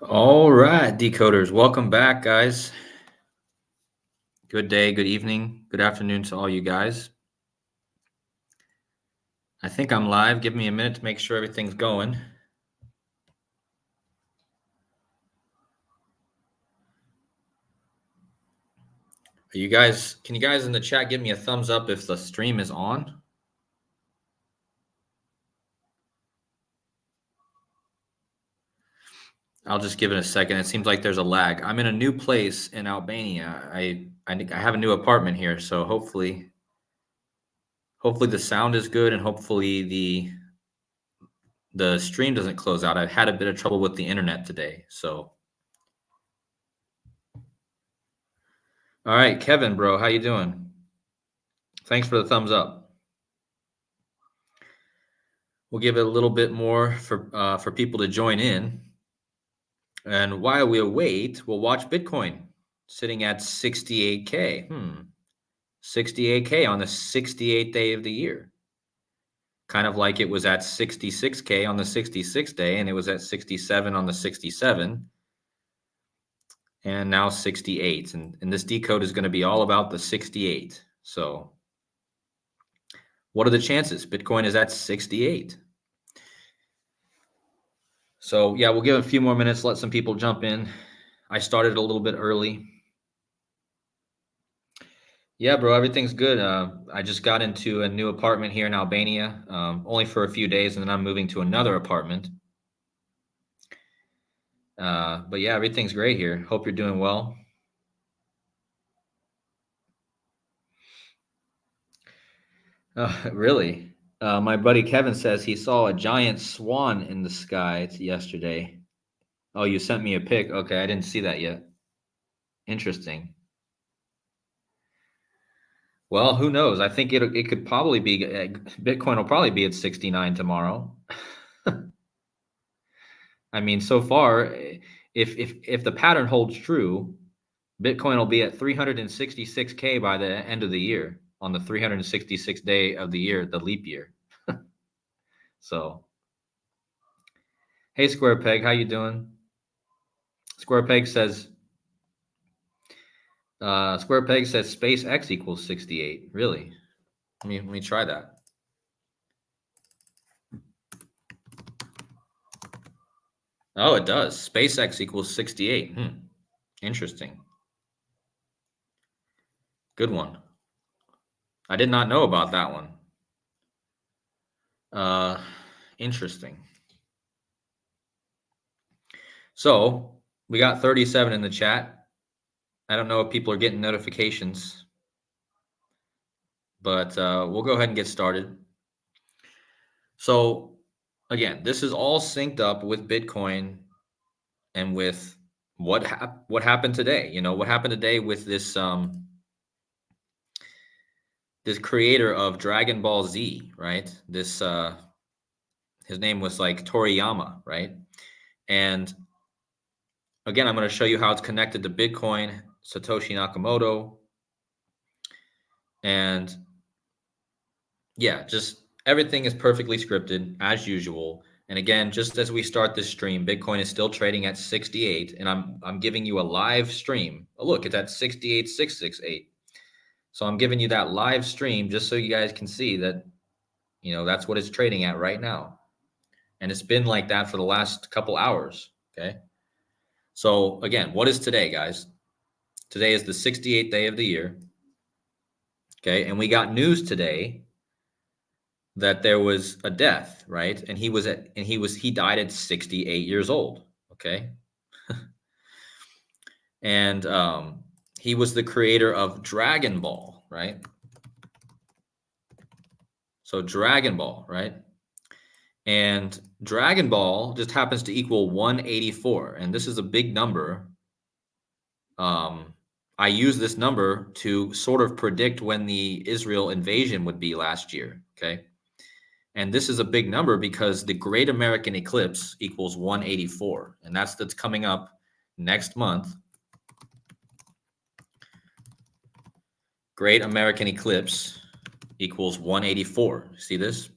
All right, decoders, welcome back, guys. Good day, good evening, good afternoon to all you guys. I think I'm live. Give me a minute to make sure everything's going. Can you guys in the chat give me a thumbs up if the stream is on? I'll just give it a second. It seems like there's a lag. I'm in a new place in Albania. I have a new apartment here, so hopefully the sound is good and hopefully the stream doesn't close out. I've had a bit of trouble with the internet today, so. All right, Kevin, bro, how you doing? Thanks for the thumbs up. We'll give it a little bit more for people to join in. And while we wait, we'll watch Bitcoin sitting at 68K. 68K on the 68th day of the year. Kind of like it was at 66K on the 66th day, and it was at 67 on the 67, and now 68. And this decode is going to be all about the 68. So what are the chances? Bitcoin is at 68. So yeah, we'll give a few more minutes, let some people jump in. I started a little bit early. Yeah, bro, everything's good. I just got into a new apartment here in Albania, only for a few days, and then I'm moving to another apartment. But yeah, everything's great here. Hope you're doing well. Really? My buddy Kevin says he saw a giant swan in the sky yesterday. Oh, you sent me a pic. Okay, I didn't see that yet. Interesting. Well, who knows? I think it could probably be Bitcoin will probably be at 69 tomorrow. I mean, so far, if the pattern holds true, Bitcoin will be at 366K by the end of the year, on the 366th day of the year, the leap year. So, hey, Square Peg, how you doing? Square Peg says SpaceX equals 68. Really? Let me try that. Oh, it does. SpaceX equals 68. Interesting. Good one. I did not know about that one. Interesting. So we got 37 in the chat. I don't know if people are getting notifications, but we'll go ahead and get started. So again, this is all synced up with Bitcoin and with what happened today. You know, what happened today with this this creator of Dragon Ball Z, right? This his name was like Toriyama, right? And again, I'm going to show you how it's connected to Bitcoin, Satoshi Nakamoto, and yeah, just everything is perfectly scripted as usual. And again, just as we start this stream, Bitcoin is still trading at 68, and I'm giving you a live stream. Oh, look, it's at 68,668. So I'm giving you that live stream just so you guys can see that, you know, that's what it's trading at right now. And it's been like that for the last couple hours, okay? So again, what is today, guys? Today is the 68th day of the year, okay? And we got news today that there was a death, right? And he died at 68 years old, okay? And he was the creator of Dragonball, right? So Dragonball, right? And Dragonball just happens to equal 184, and this is a big number. I use this number to sort of predict when the Israel invasion would be last year, okay? And this is a big number because the Great American Eclipse equals 184, and that's coming up next month. Great American Eclipse equals 184. See this?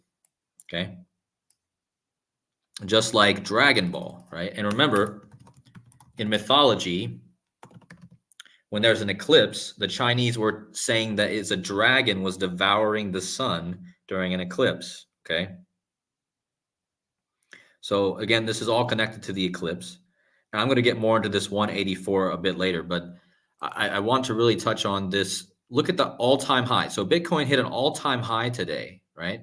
Okay. Just like Dragon Ball, right? And remember, in mythology, when there's an eclipse, the Chinese were saying that it's a dragon was devouring the sun during an eclipse. Okay. So again, this is all connected to the eclipse. And I'm going to get more into this 184 a bit later, but I want to really touch on this. Look at the all-time high. So Bitcoin hit an all-time high today, right?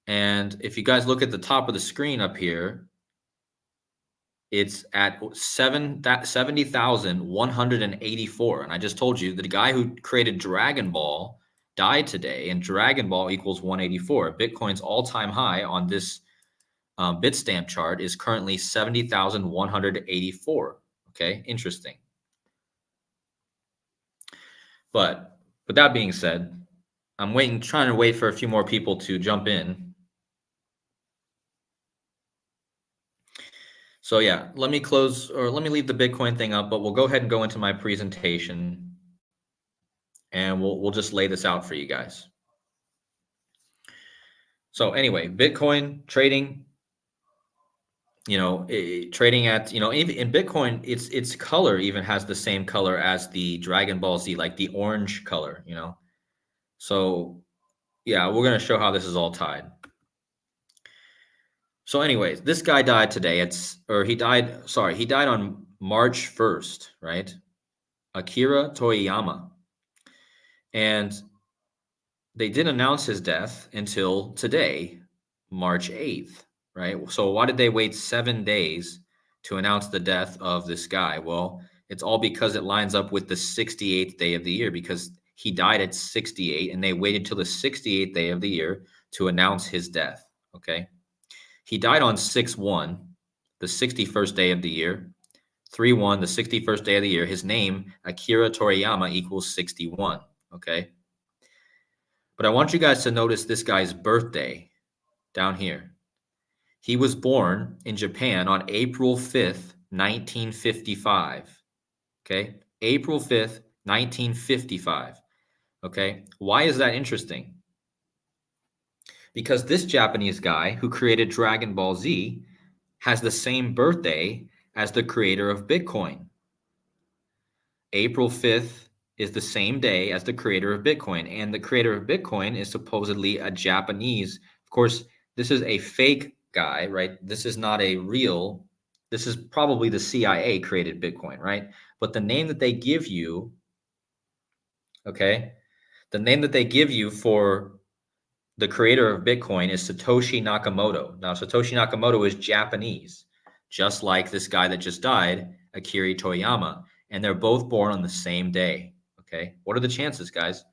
And if you guys look at the top of the screen up here, it's at 70,184. And I just told you that the guy who created Dragon Ball died today, and Dragon Ball equals 184. Bitcoin's all-time high on this Bitstamp chart is currently 70,184. Okay, interesting. But with that being said, I'm trying to wait for a few more people to jump in. So yeah, let me leave the Bitcoin thing up, but we'll go ahead and go into my presentation, and we'll just lay this out for you guys. So anyway, Bitcoin trading, trading at, even in Bitcoin, its color even has the same color as the Dragon Ball Z, like the orange color, So yeah, we're going to show how this is all tied. So anyways, this guy died today. He died on March 1st, right? Akira Toriyama. And they didn't announce his death until today, March 8th, right? So why did they wait 7 days to announce the death of this guy? Well, it's all because it lines up with the 68th day of the year, because he died at 68 and they waited till the 68th day of the year to announce his death, okay? He died on 6/1, the 61st day of the year. 3/1, the 61st day of the year. His name, Akira Toriyama, equals 61, okay? But I want you guys to notice this guy's birthday down here. He was born in Japan on April 5th, 1955, okay? April 5th, 1955, okay? Why is that interesting? Because this Japanese guy who created Dragon Ball Z has the same birthday as the creator of Bitcoin. April 5th is the same day as the creator of Bitcoin, and the creator of Bitcoin is supposedly a Japanese. Of course, this is a fake guy, right? This is not a real. This is probably the CIA created Bitcoin, right? But the name that they give you, okay, the name that they give you for the creator of Bitcoin is Satoshi Nakamoto. Now, Satoshi Nakamoto is Japanese, just like this guy that just died, Akira Toriyama, and they're both born on the same day. Okay, what are the chances, guys?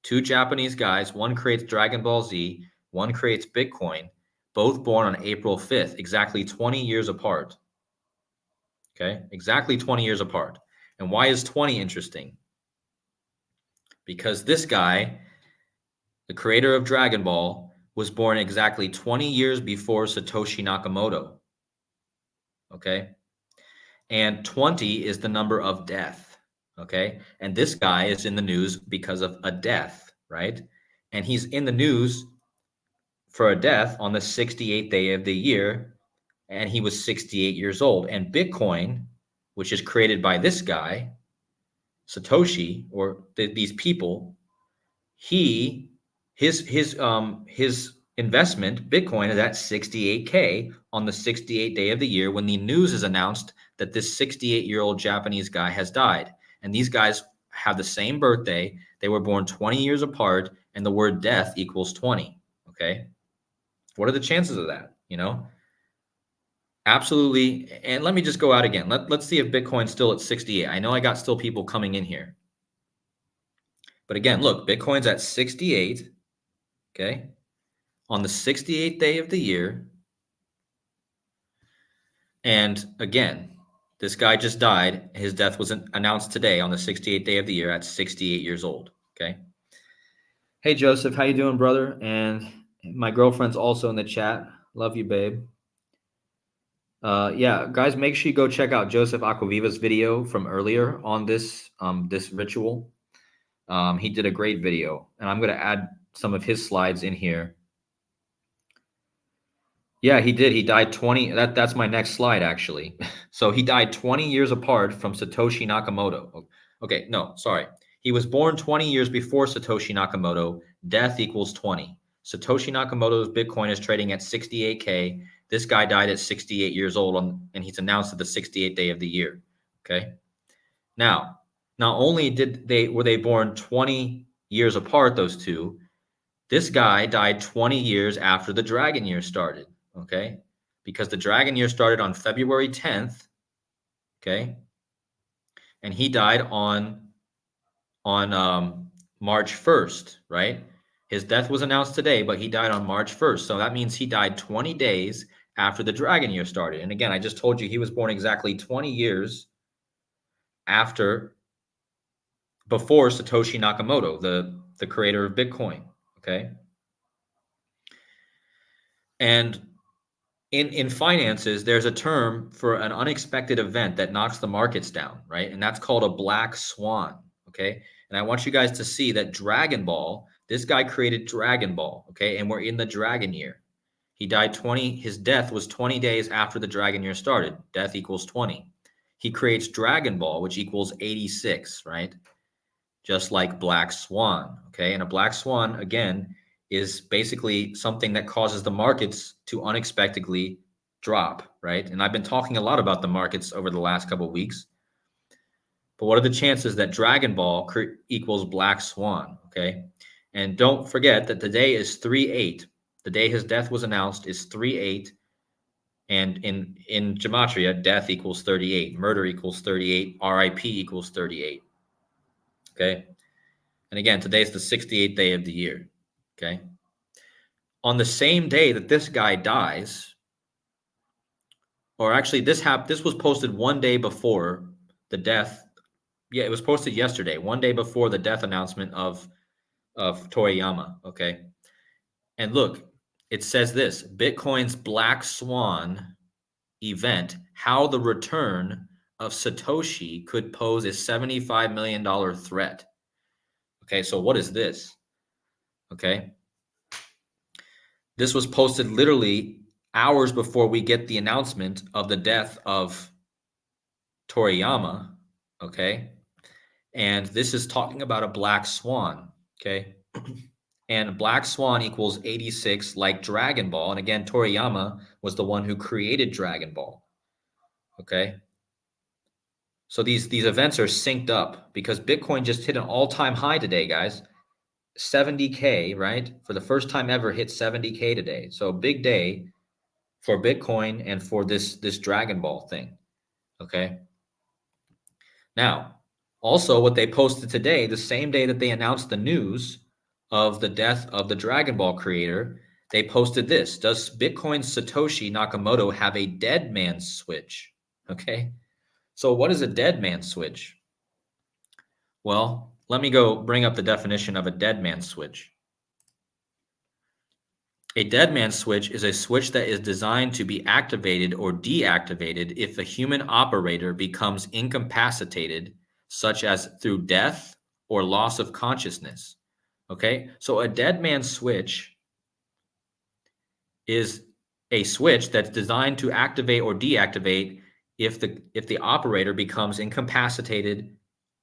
Two Japanese guys, one creates Dragon Ball Z, one creates Bitcoin, both born on April 5th, exactly 20 years apart. Okay, exactly 20 years apart. And why is 20 interesting? Because this guy, the creator of Dragon Ball, was born exactly 20 years before Satoshi Nakamoto. Okay? And 20 is the number of death. Okay? And this guy is in the news because of a death, right? And he's in the news for a death on the 68th day of the year, and he was 68 years old. And Bitcoin, which is created by this guy, Satoshi, or these people, his investment Bitcoin is at 68K on the 68th day of the year when the news is announced that this 68-year-old Japanese guy has died. And these guys have the same birthday. They were born 20 years apart, and the word death equals 20. Okay. What are the chances of that? Absolutely. And let me just go out again. Let's see if Bitcoin's still at 68. I know I got still people coming in here. But again, look, Bitcoin's at 68. Okay. On the 68th day of the year. And again, this guy just died. His death was announced today on the 68th day of the year at 68 years old. Okay. Hey, Joseph, how you doing, brother? And my girlfriend's also in the chat. Love you, babe. Yeah, guys, make sure you go check out Joseph Aquaviva's video from earlier on this ritual. He did a great video, and I'm going to add some of his slides in here. Yeah, he did. He died 20. That's my next slide, actually. So he died 20 years apart from Satoshi Nakamoto. Okay, no, sorry. He was born 20 years before Satoshi Nakamoto. Death equals 20. Satoshi Nakamoto's Bitcoin is trading at 68K. This guy died at 68 years old, and he's announced at the 68th day of the year. Okay. Now, not only were they born 20 years apart, those two, this guy died 20 years after the Dragon Year started, okay? Because the Dragon Year started on February 10th, okay? And he died on March 1st, right? His death was announced today, but he died on March 1st. So that means he died 20 days after the Dragon Year started. And again, I just told you he was born exactly 20 years after before Satoshi Nakamoto, the creator of Bitcoin, okay? And in finances, there's a term for an unexpected event that knocks the markets down, right? And that's called a black swan, okay? And I want you guys to see that Dragon Ball, this guy created Dragon Ball, okay? And we're in the Dragon Year. He died 20, his death was 20 days after the Dragon Year started. Death equals 20. He creates Dragon Ball, which equals 86, right? Just like Black Swan, okay? And a black swan, again, is basically something that causes the markets to unexpectedly drop, right? And I've been talking a lot about the markets over the last couple of weeks. But what are the chances that Dragon Ball equals Black Swan, okay? And don't forget that today is 3/8. The day his death was announced is 3/8. And in gematria, death equals 38, murder equals 38, RIP equals 38, okay? And again, today's the 68th day of the year. Okay. On the same day that this guy dies, or actually this was posted one day before the death. Yeah, it was posted yesterday, one day before the death announcement of Toriyama. Okay. And look, it says this: Bitcoin's Black Swan event, how the return of Satoshi could pose a $75 million threat. Okay, so what is this? Okay. This was posted literally hours before we get the announcement of the death of Toriyama, okay? And this is talking about a black swan, okay? And black swan equals 86 like Dragon Ball. And again, Toriyama was the one who created Dragon Ball, okay? So these events are synced up because Bitcoin just hit an all-time high today, guys. 70K, right? For the first time ever hit 70K today. So big day for Bitcoin and for this Dragon Ball thing. Okay. Now, also what they posted today, the same day that they announced the news of the death of the Dragon Ball creator, they posted this: Does Bitcoin's Satoshi Nakamoto have a dead man switch? Okay. So what is a dead man switch? Well, let me go bring up the definition of a dead man switch. A dead man switch is a switch that is designed to be activated or deactivated if a human operator becomes incapacitated, such as through death or loss of consciousness. Okay, so a dead man switch is a switch that's designed to activate or deactivate if the operator becomes incapacitated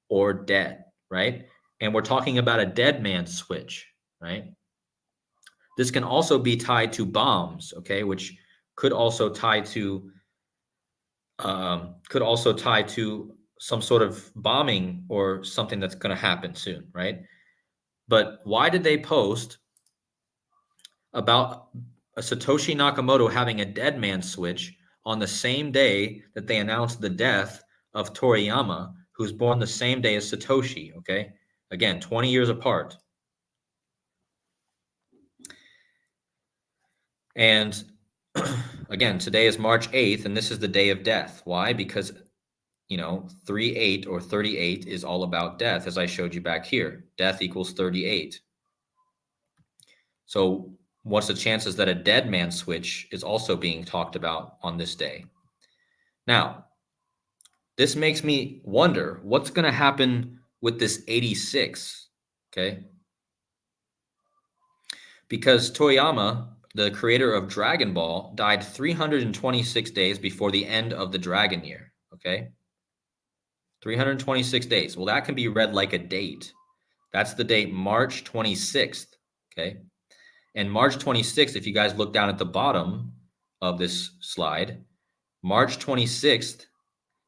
or dead, right? And we're talking about a dead man switch, right? This can also be tied to bombs, okay, which could also tie to some sort of bombing or something that's going to happen soon, right? But why did they post about a Satoshi Nakamoto having a dead man switch on the same day that they announced the death of Toriyama, who's born the same day as Satoshi? Okay, again, 20 years apart. And again, today is March 8th, and this is the day of death. Why? Because, 3/8 or 38 is all about death, as I showed you back here. Death equals 38. So what's the chances that a dead man switch is also being talked about on this day? Now, this makes me wonder what's going to happen with this 86, okay? Because Toriyama, the creator of Dragon Ball, died 326 days before the end of the Dragon year. Okay? 326 days. Well, that can be read like a date. That's the date March 26th. Okay? And March 26th, if you guys look down at the bottom of this slide, March 26th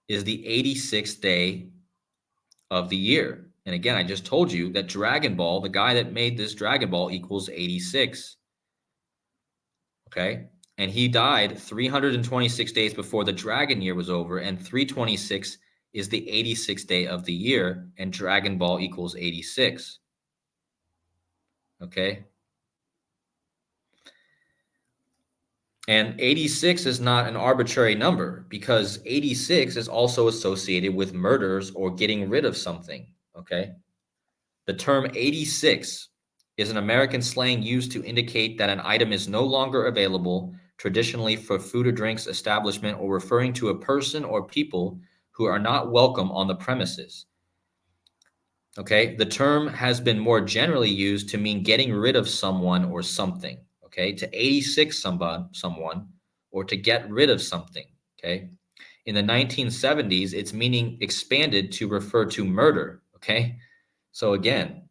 is the 86th day of the year. And again, I just told you that Dragon Ball, the guy that made this Dragon Ball, equals 86. Okay? And he died 326 days before the Dragon year was over, and 326 is the 86th day of the year, and Dragon Ball equals 86. Okay? And 86 is not an arbitrary number because 86 is also associated with murders or getting rid of something. Okay? The term 86 is an American slang used to indicate that an item is no longer available, traditionally for food or drinks establishment, or referring to a person or people who are not welcome on the premises. Okay, the term has been more generally used to mean getting rid of someone or something. Okay, to 86 someone, or to get rid of something. Okay, in the 1970s, its meaning expanded to refer to murder. Okay, so again,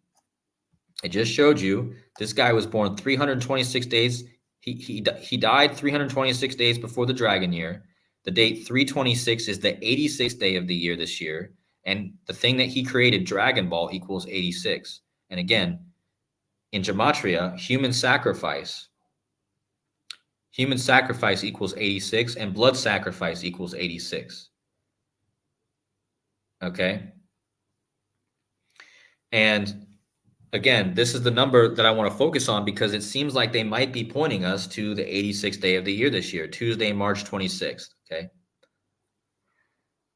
I just showed you this guy was born 326 days. He died 326 days before the Dragon year. The date 326 is the 86th day of the year this year. And the thing that he created, Dragon Ball, equals 86. And again, in gematria, human sacrifice equals 86, and blood sacrifice equals 86. Okay? And again, this is the number that I want to focus on because it seems like they might be pointing us to the 86th day of the year this year, Tuesday, March 26th. Okay.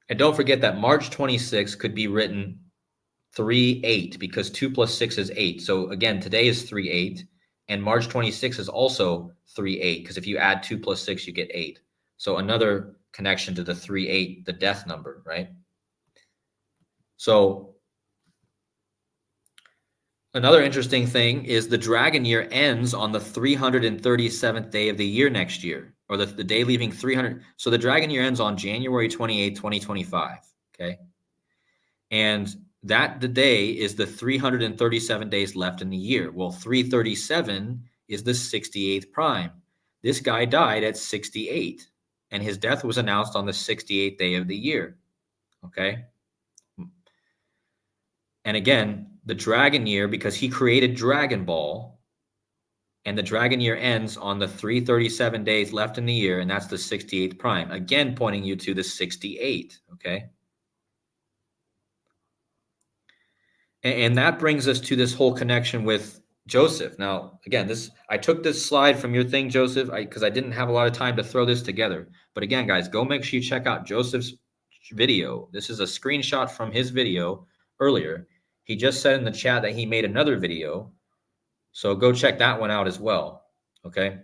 And don't forget that March 26th could be written 3-8 because 2 plus 6 is 8. So again, today is 3-8, and March 26th is also 3-8 because if you add 2 plus 6, you get 8. So another connection to the 3-8, the death number, right? So another interesting thing is the Dragon year ends on the 337th day of the year next year, or the day leaving 300. So the Dragon year ends on January 28, 2025. Okay. And that the day is the 337 days left in the year. Well, 337 is the 68th prime. This guy died at 68, and his death was announced on the 68th day of the year. Okay. And again, the Dragon year, because he created Dragon Ball, and the Dragon year ends on the 337 days left in the year, and that's the 68th prime. Again, pointing you to the 68, okay? And that brings us to this whole connection with Joseph. Now, again, I took this slide from your thing, Joseph, because I didn't have a lot of time to throw this together. But again, guys, go make sure you check out Joseph's video. This is a screenshot from his video earlier. He just said in the chat that he made another video. So go check that one out as well. Okay.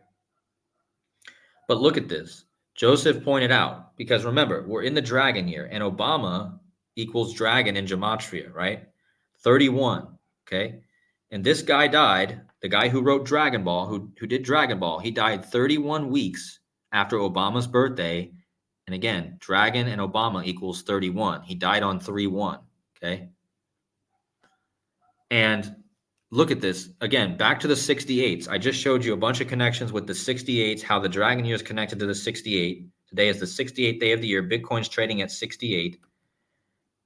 But look at this. Joseph pointed out, because remember, we're in the Dragon year, and Obama equals dragon in gematria, right? 31. Okay. And this guy died, the guy who wrote Dragon Ball, who did Dragon Ball, he died 31 weeks after Obama's birthday. And again, dragon and Obama equals 31. He died on 3-1. Okay. And look at this. Again, back to the 68s. I just showed you a bunch of connections with the 68s, how the Dragon year is connected to the 68. Today is the 68th day of the year. Bitcoin's trading at 68.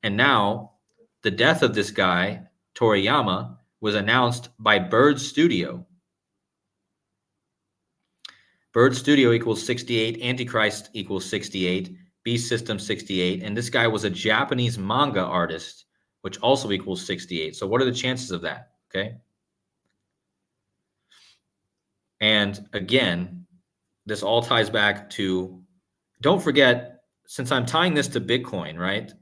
And now the death of this guy, Toriyama, was announced by Bird Studio. Bird Studio equals 68. Antichrist equals 68. Beast System 68. And this guy was a Japanese manga artist, which also equals 68. So what are the chances of that? Okay. And again, this all ties back to, don't forget, since I'm tying this to Bitcoin, right?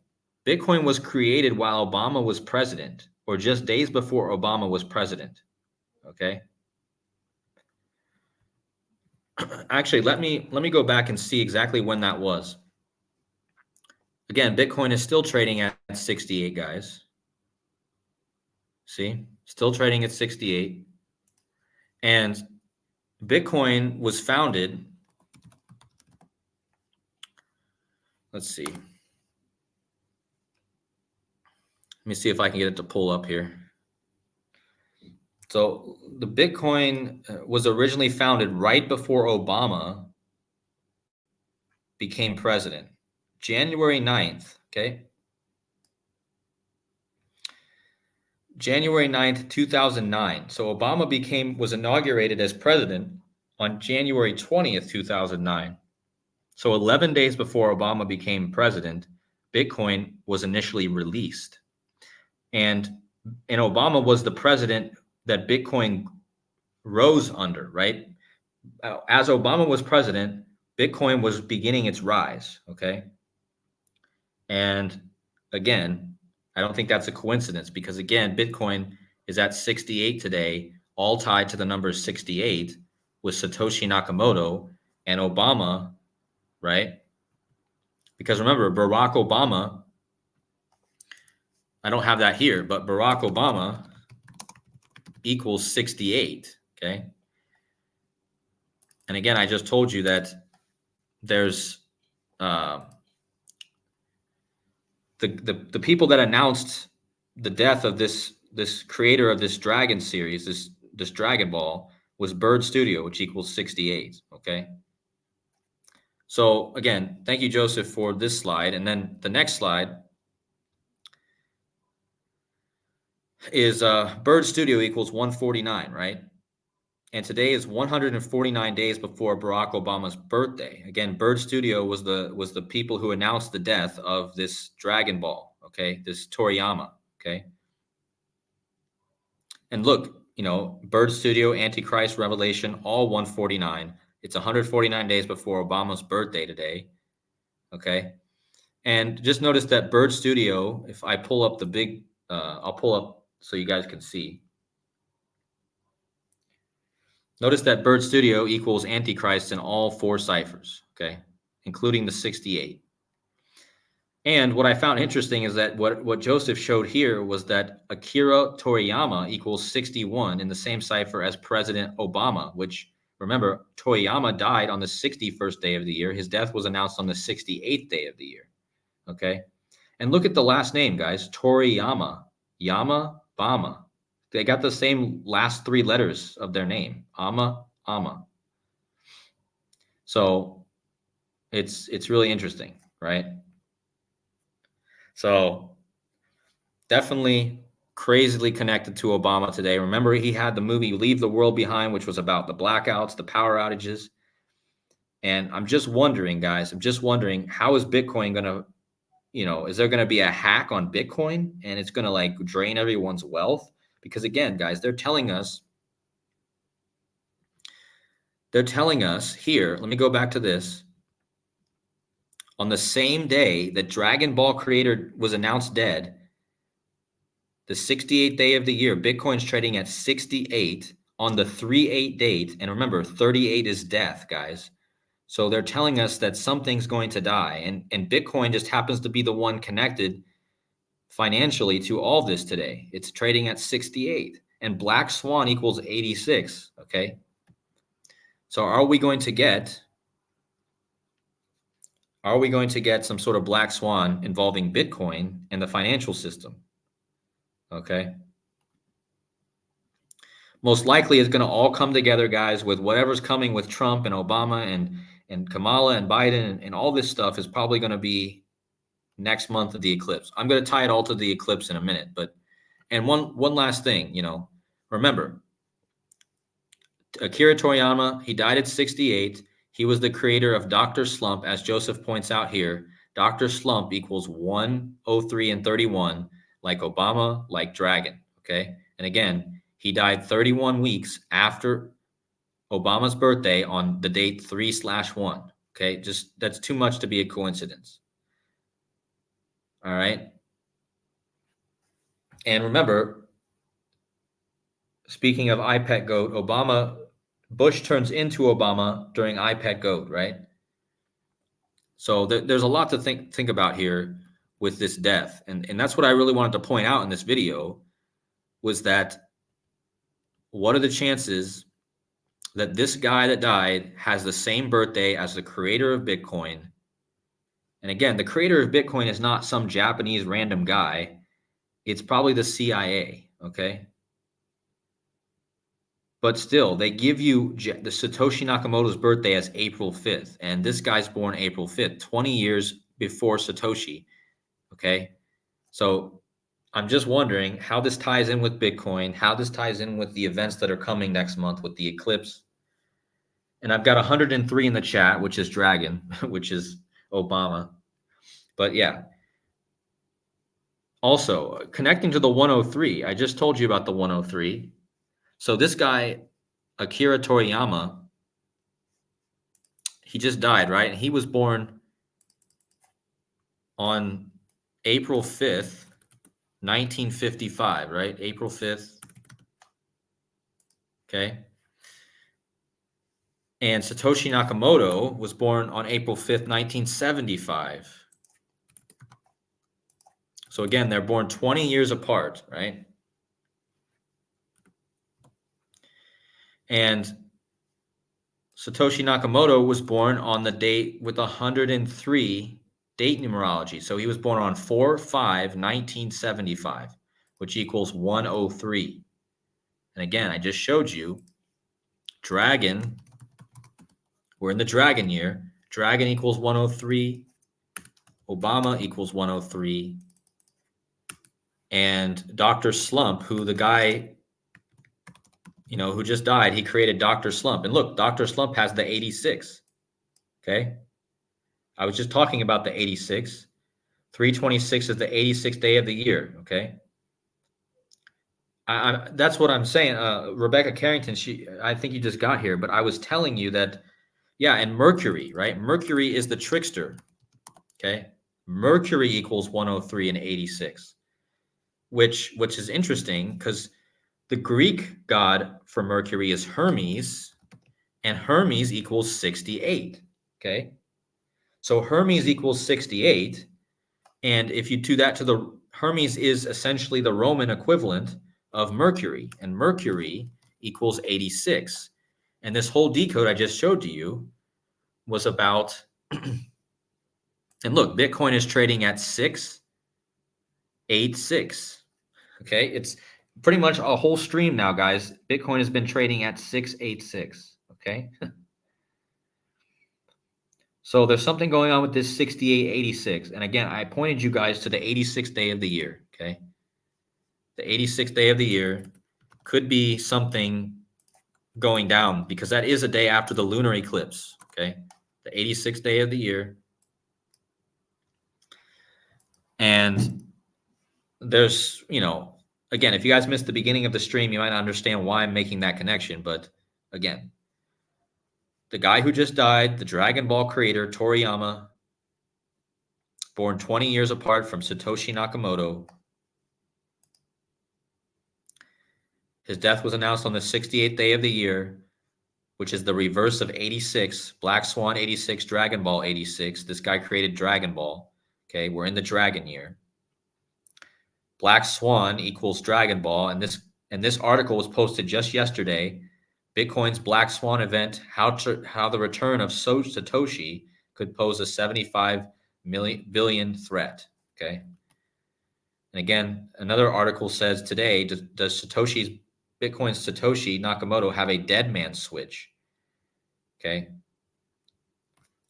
Bitcoin was created while Obama was president, or just days before Obama was president. Okay. Actually, let me go back and see exactly when that was. Again, Bitcoin is still trading at 68, guys. See, still trading at 68. And Bitcoin was founded. Let's see. Let me see if I can get it to pull up here. So the Bitcoin was originally founded right before Obama became president. January 9th, okay? January 9th, 2009. So Obama was inaugurated as president on January 20th, 2009. So 11 days before Obama became president, Bitcoin was initially released. And Obama was the president that Bitcoin rose under, right? As Obama was president, Bitcoin was beginning its rise, okay? And again, I don't think that's a coincidence because, again, Bitcoin is at 68 today, all tied to the number 68 with Satoshi Nakamoto and Obama, right? Because remember, Barack Obama, I don't have that here, but Barack Obama equals 68, okay? And again, I just told you that there's the people that announced the death of this creator of this Dragon series, this Dragonball, was Bird Studio, which equals 68. Okay. So again, thank you, Joseph, for this slide. And then the next slide is Bird Studio equals 149, right? And today is 149 days before Barack Obama's birthday. Again, Bird Studio was the people who announced the death of this Dragon Ball, okay, this Toriyama, okay. And look, Bird Studio, Antichrist, Revelation, all 149. It's 149 days before Obama's birthday today, okay. And just notice that Bird Studio, if I pull up the big, I'll pull up so you guys can see. Notice that Bird Studio equals Antichrist in all 4 ciphers, okay, including the 68. And what I found interesting is that what Joseph showed here was that Akira Toriyama equals 61 in the same cipher as President Obama, which, remember, Toriyama died on the 61st day of the year. His death was announced on the 68th day of the year, okay? And look at the last name, guys, Toriyama, Yama, Bama. They got the same last 3 letters of their name, Ama. So it's really interesting, right? So definitely crazily connected to Obama today. Remember, he had the movie Leave the World Behind, which was about the blackouts, the power outages. And I'm just wondering, guys, how is Bitcoin going to, is there going to be a hack on Bitcoin and it's going to like drain everyone's wealth? Because again, guys, they're telling us here, let me go back to this. On the same day that Dragon Ball creator was announced dead, the 68th day of the year, Bitcoin's trading at 68 on the 3/8 date. And remember, 38 is death, guys. So they're telling us that something's going to die. And Bitcoin just happens to be the one connected financially to all this today. It's trading at 68 and Black Swan equals 86. Okay. So are we going to get some sort of Black Swan involving Bitcoin and the financial system? Okay. Most likely it's going to all come together, guys, with whatever's coming with Trump and Obama and Kamala and Biden and all this stuff is probably going to be next month of the eclipse. I'm going to tie it all to the eclipse in a minute, and one last thing, remember Akira Toriyama, he died at 68. He was the creator of Dr. Slump, as Joseph points out here. Dr. Slump equals 103 and 31, like Obama, like Dragon, okay? And again, he died 31 weeks after Obama's birthday on the date 3/1, okay? Just that's too much to be a coincidence. All right. And remember, speaking of iPet Goat, Bush turns into Obama during iPet Goat, right? So there's a lot to think about here with this death. And that's what I really wanted to point out in this video was that what are the chances that this guy that died has the same birthday as the creator of Bitcoin. And again, the creator of Bitcoin is not some Japanese random guy. It's probably the CIA, okay? But still, they give you the Satoshi Nakamoto's birthday as April 5th. And this guy's born April 5th, 20 years before Satoshi, okay? So I'm just wondering how this ties in with Bitcoin, how this ties in with the events that are coming next month with the eclipse. And I've got 103 in the chat, which is Dragon, which is Obama. But yeah. Also, connecting to the 103, I just told you about the 103. So this guy, Akira Toriyama, he just died, right? He was born on April 5th, 1955, right? April 5th. Okay. And Satoshi Nakamoto was born on April 5th, 1975. So again, they're born 20 years apart, right? And Satoshi Nakamoto was born on the date with 103 date numerology. So he was born on 4/5/1975, which equals 103. And again, I just showed you Dragon. We're in the Dragon year. Dragon equals 103. Obama equals 103. And Dr. Slump, who the guy, who just died, he created Dr. Slump. And look, Dr. Slump has the 86. Okay. I was just talking about the 86. 326 is the 86th day of the year. Okay. That's what I'm saying. Rebecca Carrington, I think you just got here, but I was telling you that, yeah, and Mercury, right? Mercury is the trickster. Okay. Mercury equals 103 and 86, which is interesting because the Greek god for Mercury is Hermes, and Hermes equals 68. Okay. So Hermes equals 68. And if you do that to the Hermes is essentially the Roman equivalent of Mercury, and Mercury equals 86. And this whole decode I just showed to you was about, and look, Bitcoin is trading at 686. Okay. It's pretty much a whole stream now, guys. Bitcoin has been trading at 686. Okay. So there's something going on with this 6886. And again, I pointed you guys to the 86th day of the year. Okay. The 86th day of the year could be something going down because that is a day after the lunar eclipse. Okay. The 86th day of the year. And there's, again, if you guys missed the beginning of the stream, you might not understand why I'm making that connection. But again, the guy who just died, the Dragon Ball creator, Toriyama, born 20 years apart from Satoshi Nakamoto. His death was announced on the 68th day of the year, which is the reverse of 86, Black Swan 86, Dragon Ball 86. This guy created Dragon Ball. Okay, we're in the Dragon year. Black Swan equals Dragon Ball, and this article was posted just yesterday. Bitcoin's Black Swan event: how the return of Satoshi could pose a 75 billion threat. Okay, and again, another article says today: does Bitcoin's Satoshi Nakamoto have a dead man switch? Okay,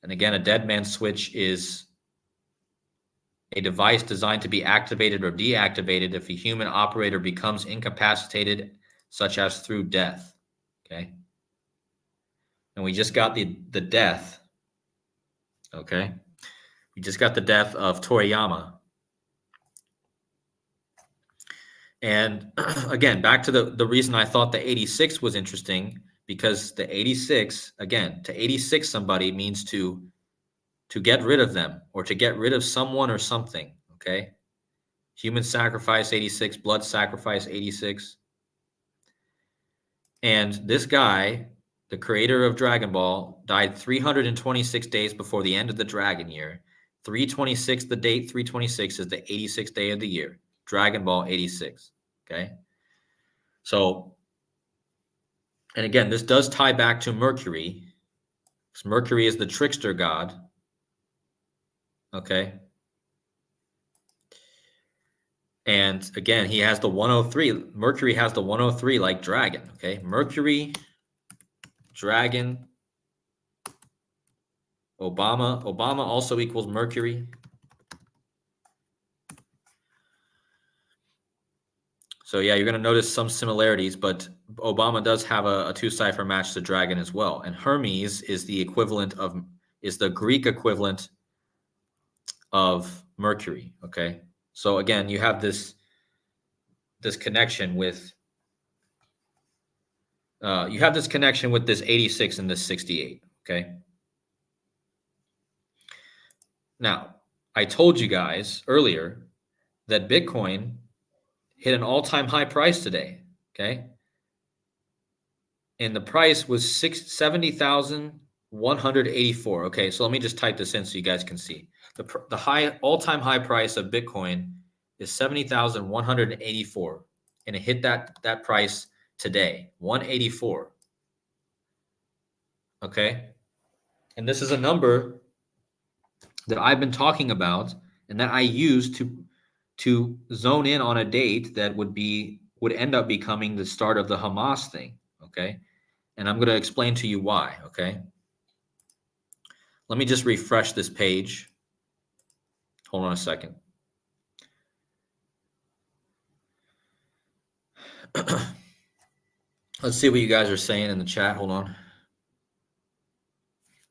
and again, a dead man switch is a device designed to be activated or deactivated if a human operator becomes incapacitated, such as through death. Okay. And we just got the death. Okay. We just got the death of Toriyama. And again, back to the reason I thought the 86 was interesting, because the 86, again, to 86 somebody means to get rid of them or to get rid of someone or something. Okay. Human sacrifice 86, blood sacrifice 86. And this guy, the creator of Dragon Ball, died 326 days before the end of the Dragon year. 326, the date 326 is the 86th day of the year. Dragon Ball 86. Okay. So And again, this does tie back to Mercury, because Mercury is the trickster god. Okay. And again, he has the 103. Mercury has the 103 like dragon. Okay. Mercury, dragon, Obama. Obama also equals Mercury. So yeah, you're going to notice some similarities, but Obama does have a two-cipher match to dragon as well. And Hermes is the Greek equivalent of Mercury. Okay. So again, you have this connection with this 86 and this 68. Okay. Now, I told you guys earlier that Bitcoin hit an all-time high price today. Okay. And the price was 70,184. Okay, so let me just type this in so you guys can see. The all-time high price of Bitcoin is 70,184, and it hit that price today, 184. Okay, and this is a number that I've been talking about, and that I use to zone in on a date that would end up becoming the start of the Hamas thing. Okay. And I'm going to explain to you why, okay? Let me just refresh this page. Hold on a second. Let's see what you guys are saying in the chat. Hold on.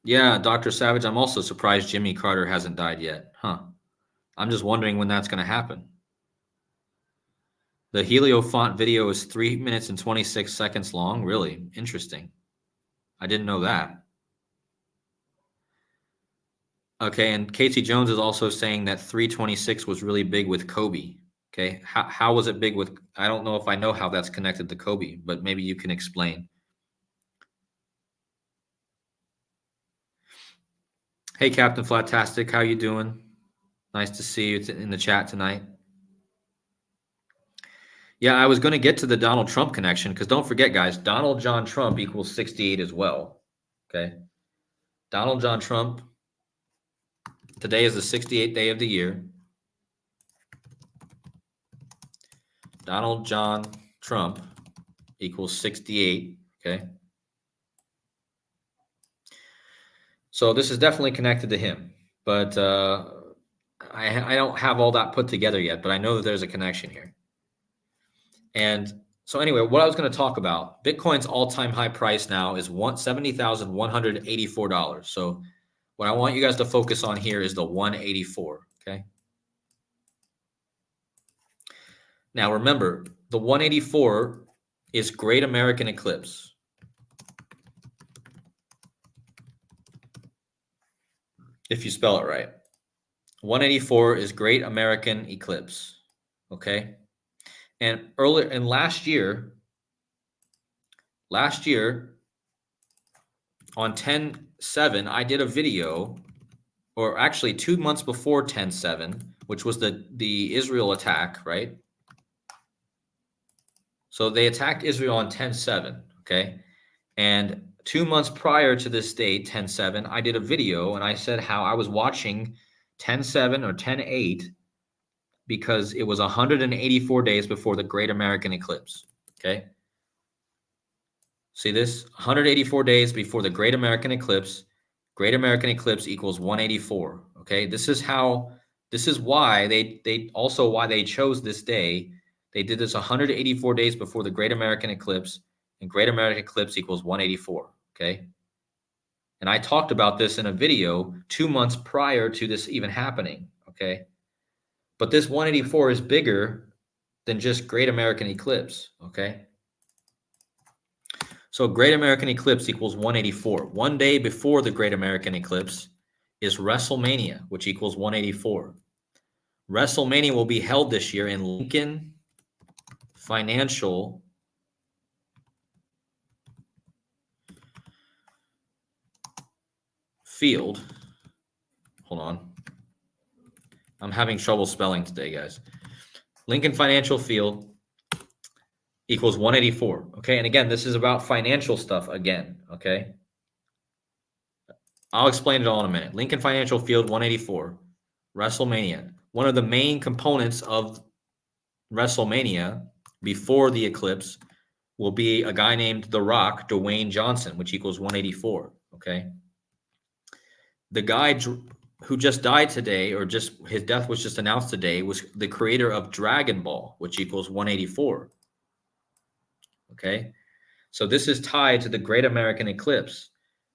Yeah, Dr. Savage, I'm also surprised Jimmy Carter hasn't died yet. Huh. I'm just wondering when that's going to happen. The Heliofont video is 3 minutes and 26 seconds long. Really? Interesting. I didn't know that. Okay, and Casey Jones is also saying that 326 was really big with Kobe. Okay, how was it big with? I don't know if I know how that's connected to Kobe, but maybe you can explain. Hey, Captain Flatastic, how you doing? Nice to see you in the chat tonight. Yeah, I was going to get to the Donald Trump connection because don't forget, guys, Donald John Trump equals 68 as well. Okay, Donald John Trump. Today is the 68th day of the year. Donald John Trump equals 68. Okay. So this is definitely connected to him, but I don't have all that put together yet, but I know that there's a connection here. And so anyway, what I was going to talk about, Bitcoin's all-time high price now is $70,184. So what I want you guys to focus on here is the 184, okay? Now remember, the 184 is Great American Eclipse. If you spell it right. 184 is Great American Eclipse, okay? And earlier and last year on 10/7, I did a video, or actually 2 months before 10/7, which was the Israel attack, right? So they attacked Israel on 10/7, okay? And 2 months prior to this date, 10/7, I did a video and I said how I was watching 10/7 or 10/8 because it was 184 days before the Great American Eclipse, okay? See this? 184 days before the Great American Eclipse. Great American Eclipse equals 184. Okay, this is why they chose this day. They did this 184 days before the Great American Eclipse, and Great American Eclipse equals 184. Okay, and I talked about this in a video 2 months prior to this even happening. Okay, but this 184 is bigger than just Great American Eclipse. Okay. So Great American Eclipse equals 184. One day before the Great American Eclipse is WrestleMania, which equals 184. WrestleMania will be held this year in Lincoln Financial Field. Hold on. I'm having trouble spelling today, guys. Lincoln Financial Field equals 184. Okay. And again, this is about financial stuff again. Okay. I'll explain it all in a minute. Lincoln Financial Field 184, WrestleMania. One of the main components of WrestleMania before the eclipse will be a guy named The Rock, Dwayne Johnson, which equals 184. Okay. The guy who just died today, or just his death was just announced today, was the creator of Dragonball, which equals 184. Okay. So this is tied to the Great American Eclipse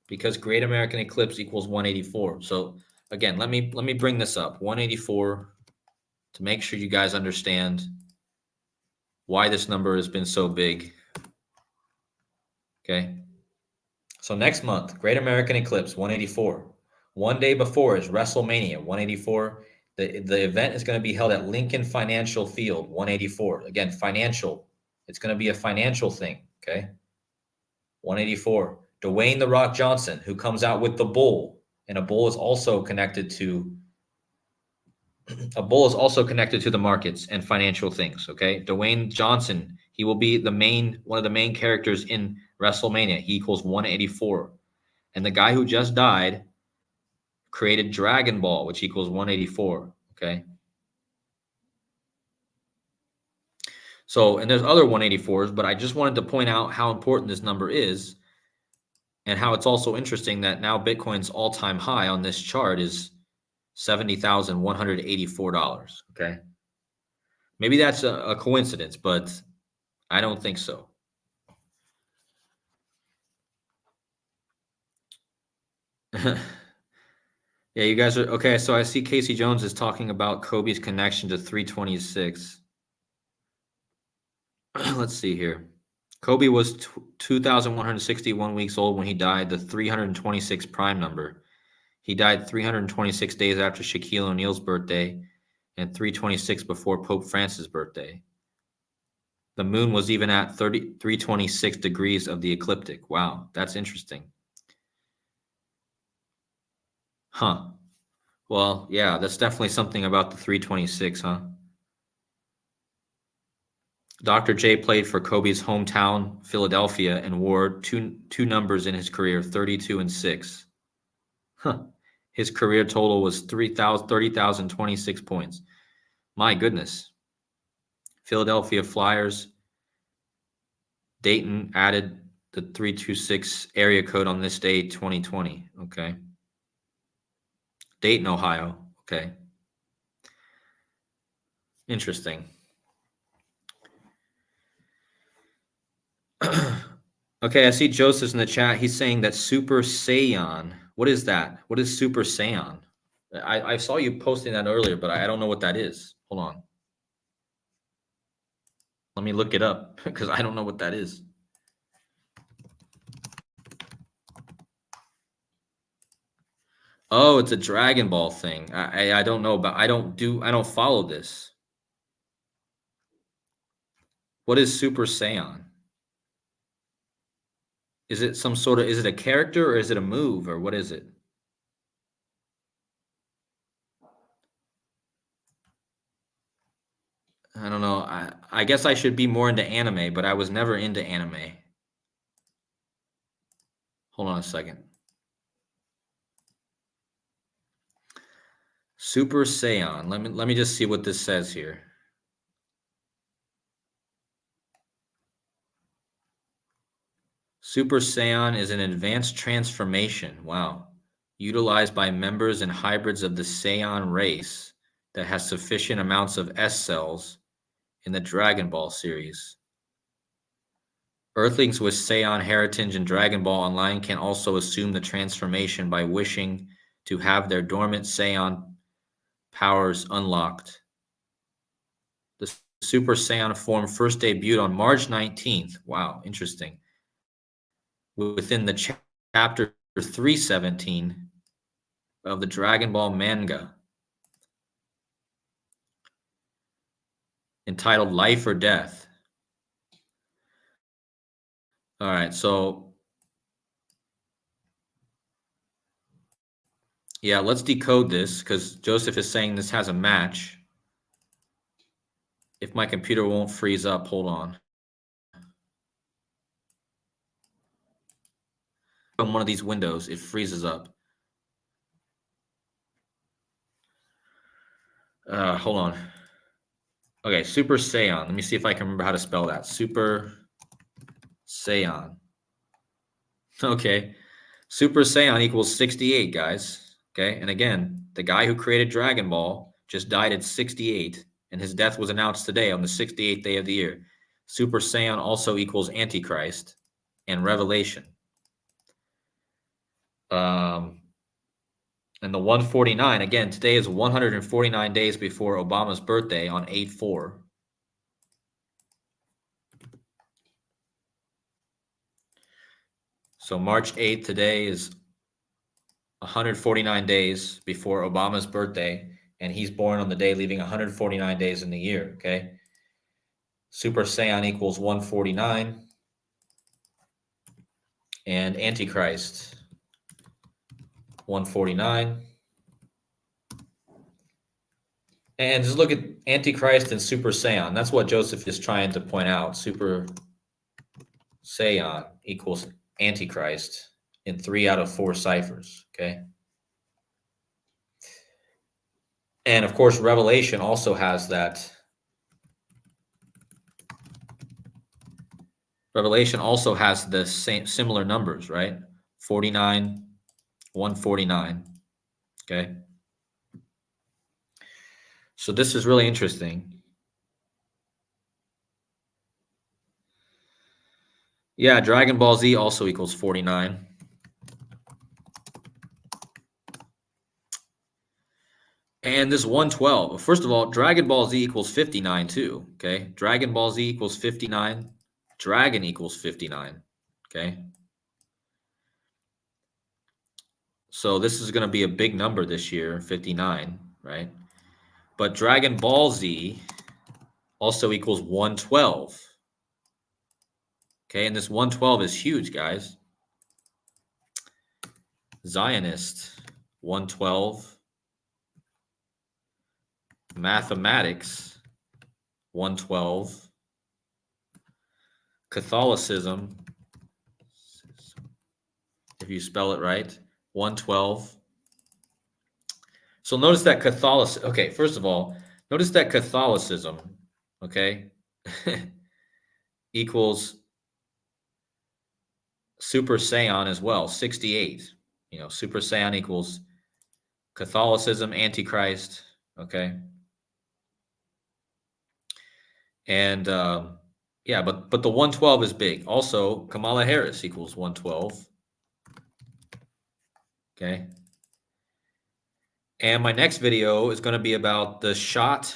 because Great American Eclipse equals 184. So again, let me bring this up. 184 to make sure you guys understand why this number has been so big. Okay. So next month, Great American Eclipse 184. One day before is WrestleMania 184. The event is going to be held at Lincoln Financial Field 184. Again, financial. It's going to be a financial thing. Okay. 184. Dwayne The Rock Johnson, who comes out with the bull, and a bull is also connected to the markets and financial things. Okay, Dwayne Johnson, he will be one of the main characters in WrestleMania. He equals 184, and the guy who just died created Dragon Ball, which equals 184. Okay. So, and there's other 184s, but I just wanted to point out how important this number is. And how it's also interesting that now Bitcoin's all-time high on this chart is $70,184. Okay. Maybe that's a coincidence, but I don't think so. Yeah, you guys are okay. So I see Casey Jones is talking about Kobe's connection to 326. Let's see here. Kobe was 2,161 weeks old when he died, the 326 prime number. He died 326 days after Shaquille O'Neal's birthday and 326 before Pope Francis' birthday. The moon was even at 326 degrees of the ecliptic. Wow, that's interesting. Huh. Well, yeah, that's definitely something about the 326, huh? Dr. J played for Kobe's hometown, Philadelphia, and wore two numbers in his career, 32 and 6. Huh. His career total was 30,026 points. My goodness. Philadelphia Flyers. Dayton added the 326 area code on this day, 2020. Okay. Dayton, Ohio. Okay. Interesting. Okay, I see Joseph's in the chat. He's saying that Super Saiyan. What is that? What is Super Saiyan? I saw you posting that earlier, but I don't know what that is. Hold on. Let me look it up because I don't know what that is. Oh, it's a Dragon Ball thing. I don't know, but I don't follow this. What is Super Saiyan? Is it is it a character or is it a move or what is it? I don't know. I guess I should be more into anime, but I was never into anime. Hold on a second. Super Saiyan. Let me just see what this says here. Super Saiyan is an advanced transformation. Wow. Utilized by members and hybrids of the Saiyan race that has sufficient amounts of S cells in the Dragon Ball series. Earthlings with Saiyan heritage in Dragon Ball Online can also assume the transformation by wishing to have their dormant Saiyan powers unlocked. The Super Saiyan form first debuted on March 19th. Wow, interesting. Within the chapter 317 of the Dragon Ball manga, entitled Life or Death. All right, so yeah, let's decode this because Joseph is saying this has a match. If my computer won't freeze up, hold on. on one of these windows, it freezes up. Hold on. Okay, Super Saiyan. Let me see if I can remember how to spell that. Super Saiyan. Okay. Super Saiyan equals 68, guys. Okay. And again, the guy who created Dragon Ball just died at 68, and his death was announced today on the 68th day of the year. Super Saiyan also equals Antichrist and Revelation. And the 149, again, today is 149 days before Obama's birthday on 8/4. So March 8th today is 149 days before Obama's birthday, and he's born on the day, leaving 149 days in the year, okay? Super Saiyan equals 149, and Antichrist, 149. And just look at Antichrist and Super Saiyan. That's what Joseph is trying to point out. Super Saiyan equals Antichrist in 3 out of 4 ciphers, okay? And of course, Revelation also has that. Revelation also has the same similar numbers, right? 49, 149, okay? So this is really interesting. Yeah, Dragon Ball Z also equals 49. And this 112, first of all, Dragon Ball Z equals 59 too, okay? Dragon Ball Z equals 59. Dragon equals 59, okay? So this is going to be a big number this year, 59, right? But Dragon Ball Z also equals 112. Okay, and this 112 is huge, guys. Zionist, 112. Mathematics, 112. Catholicism, if you spell it right, 112. So notice that Catholicism, okay, first of all, notice that Catholicism, okay, equals Super Saiyan as well, 68. You know, Super Saiyan equals Catholicism, Antichrist, okay? And yeah, but the 112 is big. Also, Kamala Harris equals 112. Okay. And my next video is going to be about the shot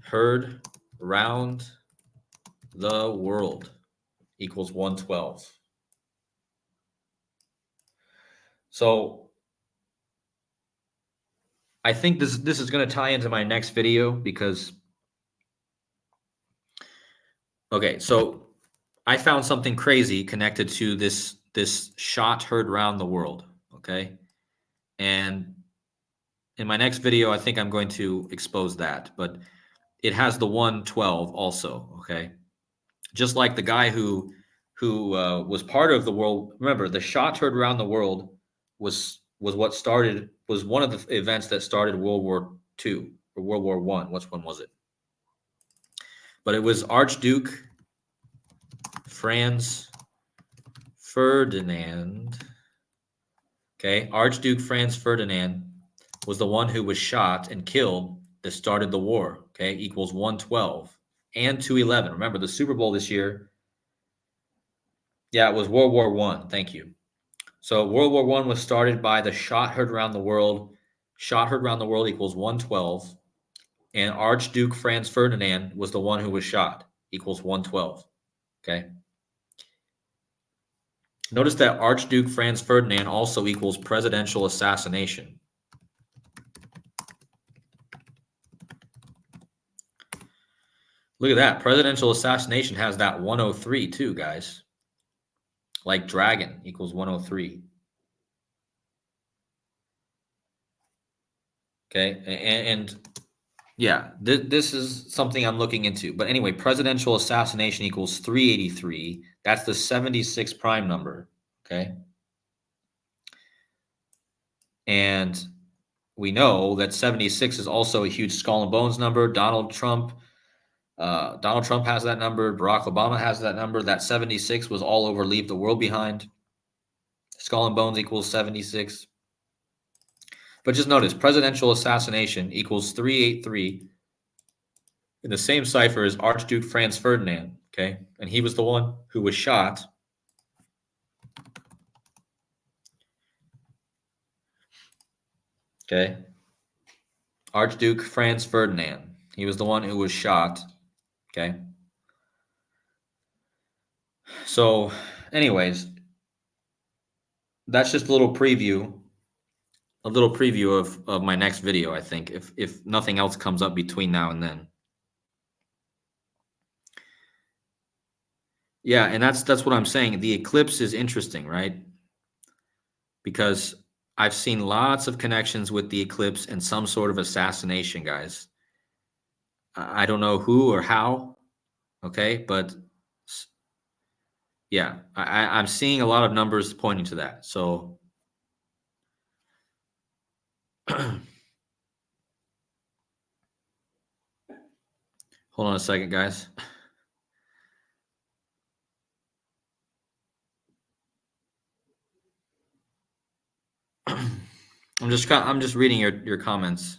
heard around the world equals 112. So I think this is going to tie into my next video because okay, so I found something crazy connected to this shot heard around the world, okay? And in my next video, I think I'm going to expose that, but it has the 112 also, okay? Just like the guy who was part of the world. Remember, the shot heard around the world was one of the events that started World War II or World War One. Which one was it? But it was Archduke Franz Ferdinand. Okay, Archduke Franz Ferdinand was the one who was shot and killed that started the war. Okay, equals 112 and 211. Remember the Super Bowl this year. Yeah, it was World War One. Thank you. So World War One was started by the shot heard around the world. Shot heard around the world equals 112. And Archduke Franz Ferdinand was the one who was shot, equals 112. Okay. Notice that Archduke Franz Ferdinand also equals presidential assassination. Look at that. Presidential assassination has that 103 too, guys. Like dragon equals 103. Okay. And yeah, this is something I'm looking into. But anyway, presidential assassination equals 383. That's the 76 prime number, okay? And we know that 76 is also a huge skull and bones number. Donald Trump has that number. Barack Obama has that number. That 76 was all over Leave the World Behind. Skull and bones equals 76. But just notice, presidential assassination equals 383 in the same cipher as Archduke Franz Ferdinand, okay? And he was the one who was shot. Okay? Archduke Franz Ferdinand. He was the one who was shot, okay? So, anyways, that's just a little preview of my next video, I think, if nothing else comes up between now and then. Yeah, and that's what I'm saying. The eclipse is interesting, right? Because I've seen lots of connections with the eclipse and some sort of assassination, guys. I don't know who or how, okay? But yeah, I'm seeing a lot of numbers pointing to that. So hold on a second, guys. I'm just reading your comments.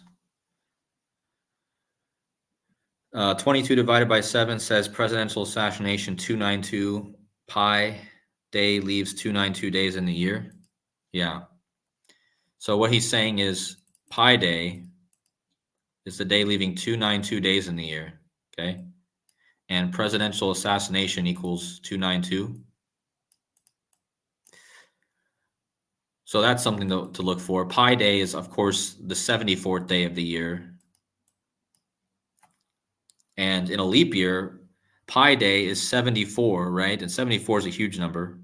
22 divided by 7 says presidential assassination 292 pi day leaves 292 days in the year. Yeah. So what he's saying is pi day is the day leaving 292 days in the year. Okay. And presidential assassination equals 292. So that's something to look for. Pi day is, of course, the 74th day of the year. And in a leap year, pi day is 74, right? And 74 is a huge number.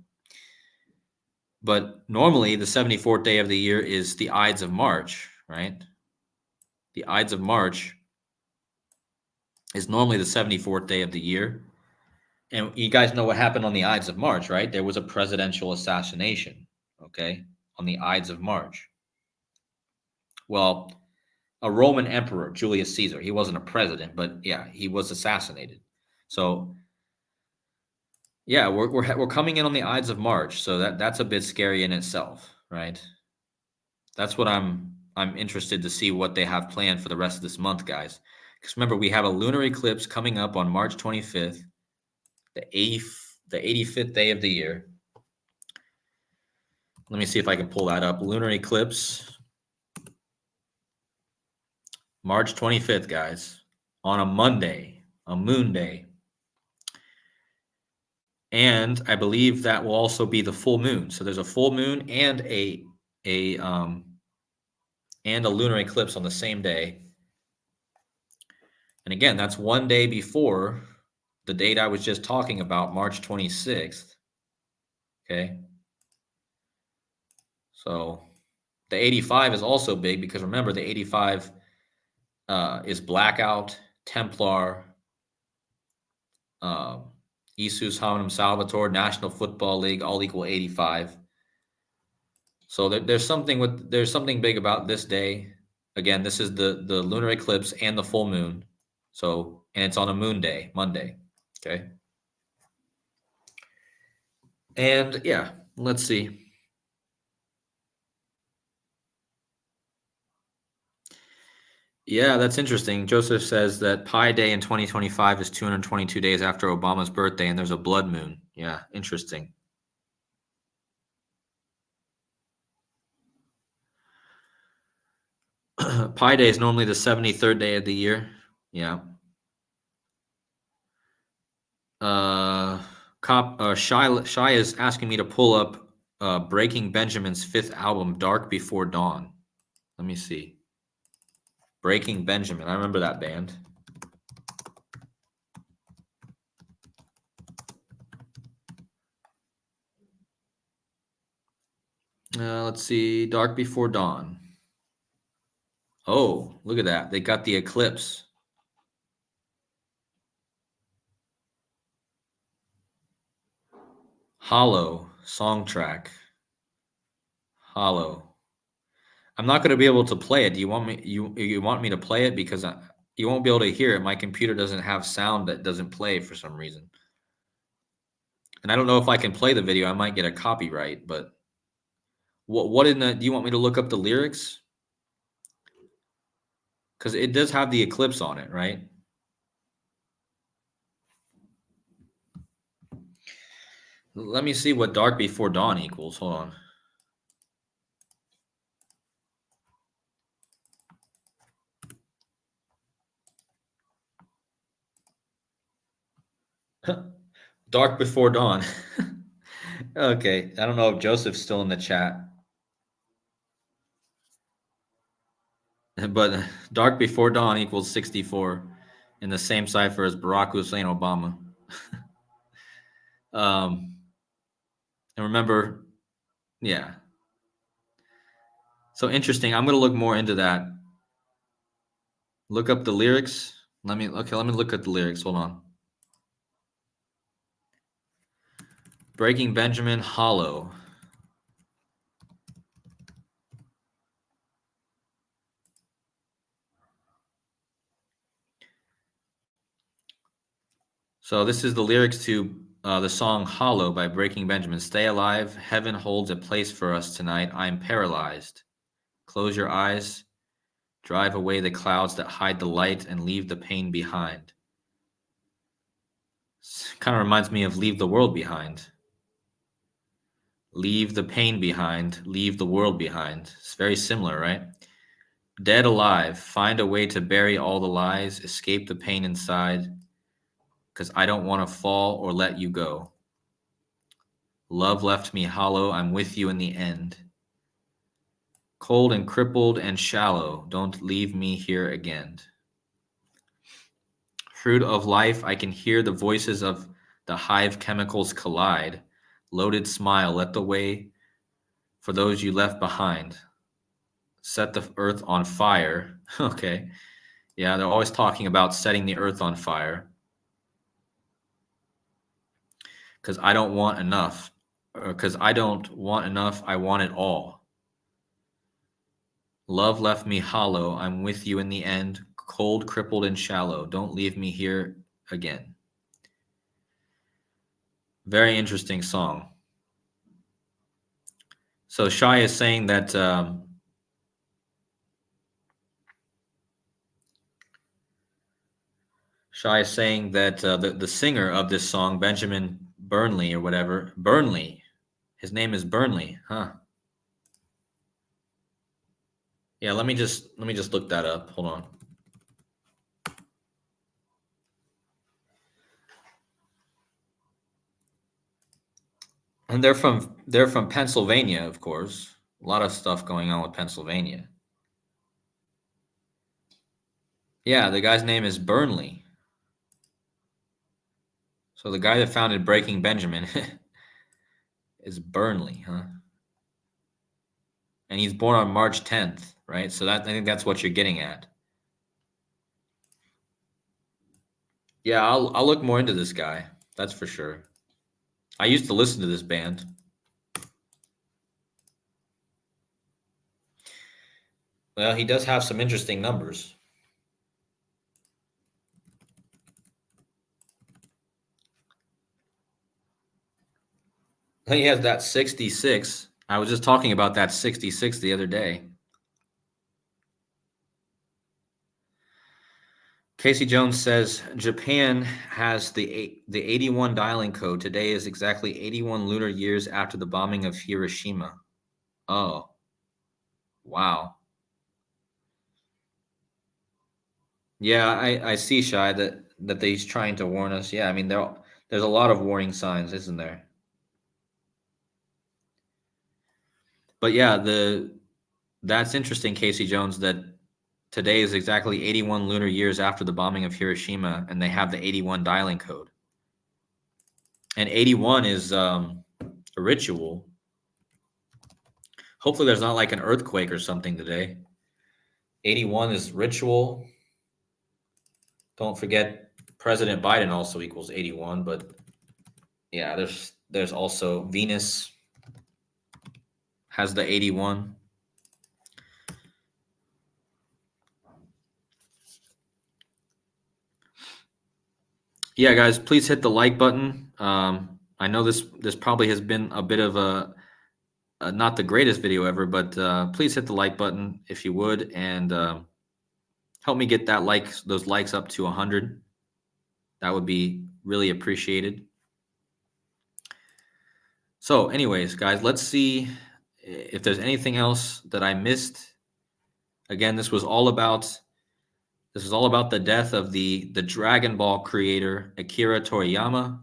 But normally the 74th day of the year is the Ides of March, right? The Ides of March is normally the 74th day of the year. And you guys know what happened on the Ides of March, right? There was a presidential assassination, okay, on the Ides of March. Well, a Roman emperor, Julius Caesar, he wasn't a president, but yeah, he was assassinated. So yeah, we're coming in on the Ides of March, so that's a bit scary in itself, right? That's what I'm interested to see what they have planned for the rest of this month, guys. Because remember, we have a lunar eclipse coming up on March 25th, the 85th day of the year. Let me see if I can pull that up. Lunar eclipse, March 25th, guys, on a Monday, a moon day. And I believe that will also be the full moon. So there's a full moon and a lunar eclipse on the same day. And again, that's one day before the date I was just talking about, March 26th. Okay. So the 85 is also big because remember, the 85 is Blackout, Templar, Isus Hominum Salvator, National Football League, all equal 85. So there's something big about this day. Again, this is the lunar eclipse and the full moon. So, and it's on a moon day, Monday. Okay. And yeah, let's see. Yeah, that's interesting. Joseph says that Pi Day in 2025 is 222 days after Obama's birthday, and there's a blood moon. Yeah, interesting. Pi Day is normally the 73rd day of the year. Yeah. Shy is asking me to pull up Breaking Benjamin's 5th album, Dark Before Dawn. Let me see. Breaking Benjamin. I remember that band. Let's see. Dark Before Dawn. Oh, look at that. They got the eclipse. Hollow song track. Hollow. I'm not going to be able to play it. Do you want me to play it because you won't be able to hear it. My computer doesn't have sound that doesn't play for some reason. And I don't know if I can play the video. I might get a copyright, but what in the do you want me to look up the lyrics? Cuz it does have the Eclipse on it, right? Let me see what Dark Before Dawn equals. Hold on. Dark Before Dawn. Okay, I don't know if Joseph's still in the chat. But Dark Before Dawn equals 64 in the same cipher as Barack Hussein Obama. And remember, yeah. So interesting. I'm going to look more into that. Look up the lyrics. Let me look at the lyrics. Hold on. Breaking Benjamin, Hollow. So this is the lyrics to the song Hollow by Breaking Benjamin. Stay alive. Heaven holds a place for us tonight. I'm paralyzed. Close your eyes. Drive away the clouds that hide the light and leave the pain behind. Kind of reminds me of Leave the World Behind. Leave the pain behind. Leave the world behind. It's very similar, right? Dead alive. Find a way to bury all the lies. Escape the pain inside. Because I don't want to fall or let you go. Love left me hollow. I'm with you in the end. Cold and crippled and shallow. Don't leave me here again. Fruit of life, I can hear the voices of the hive chemicals collide. Loaded smile, let the way for those you left behind. Set the earth on fire. Okay. Yeah, they're always talking about setting the earth on fire. Because I don't want enough. Because I don't want enough, I want it all. Love left me hollow. I'm with you in the end. Cold, crippled, and shallow. Don't leave me here again. Very interesting song. So Shai is saying that the singer of this song, Benjamin Burnley or whatever, Burnley, his name is Burnley, huh? Yeah, let me just look that up. Hold on. And they're from Pennsylvania, of course. A lot of stuff going on with Pennsylvania. Yeah, the guy's name is Burnley. So the guy that founded Breaking Benjamin is Burnley, huh? And he's born on March 10th, right? So I think that's what you're getting at. Yeah, I'll look more into this guy. That's for sure. I used to listen to this band. Well, he does have some interesting numbers. He has that 66. I was just talking about that 66 the other day. Casey Jones says Japan has the 81 dialing code. Today is exactly 81 lunar years after the bombing of Hiroshima. Oh, wow. Yeah, I see, Shai, that he's trying to warn us. Yeah, I mean there's a lot of warning signs, isn't there? But yeah, that's interesting, Casey Jones, that today is exactly 81 lunar years after the bombing of Hiroshima, and they have the 81 dialing code. And 81 is a ritual. Hopefully there's not like an earthquake or something today. 81 is ritual. Don't forget President Biden also equals 81, but yeah, there's There's also Venus has the 81. Yeah, guys, please hit the like button. I know this probably has been a bit of a not the greatest video ever, but please hit the like button if you would, and help me get those likes up to 100. That would be really appreciated. So, anyways, guys, let's see if there's anything else that I missed. Again, this was all about the death of the Dragon Ball creator Akira Toriyama,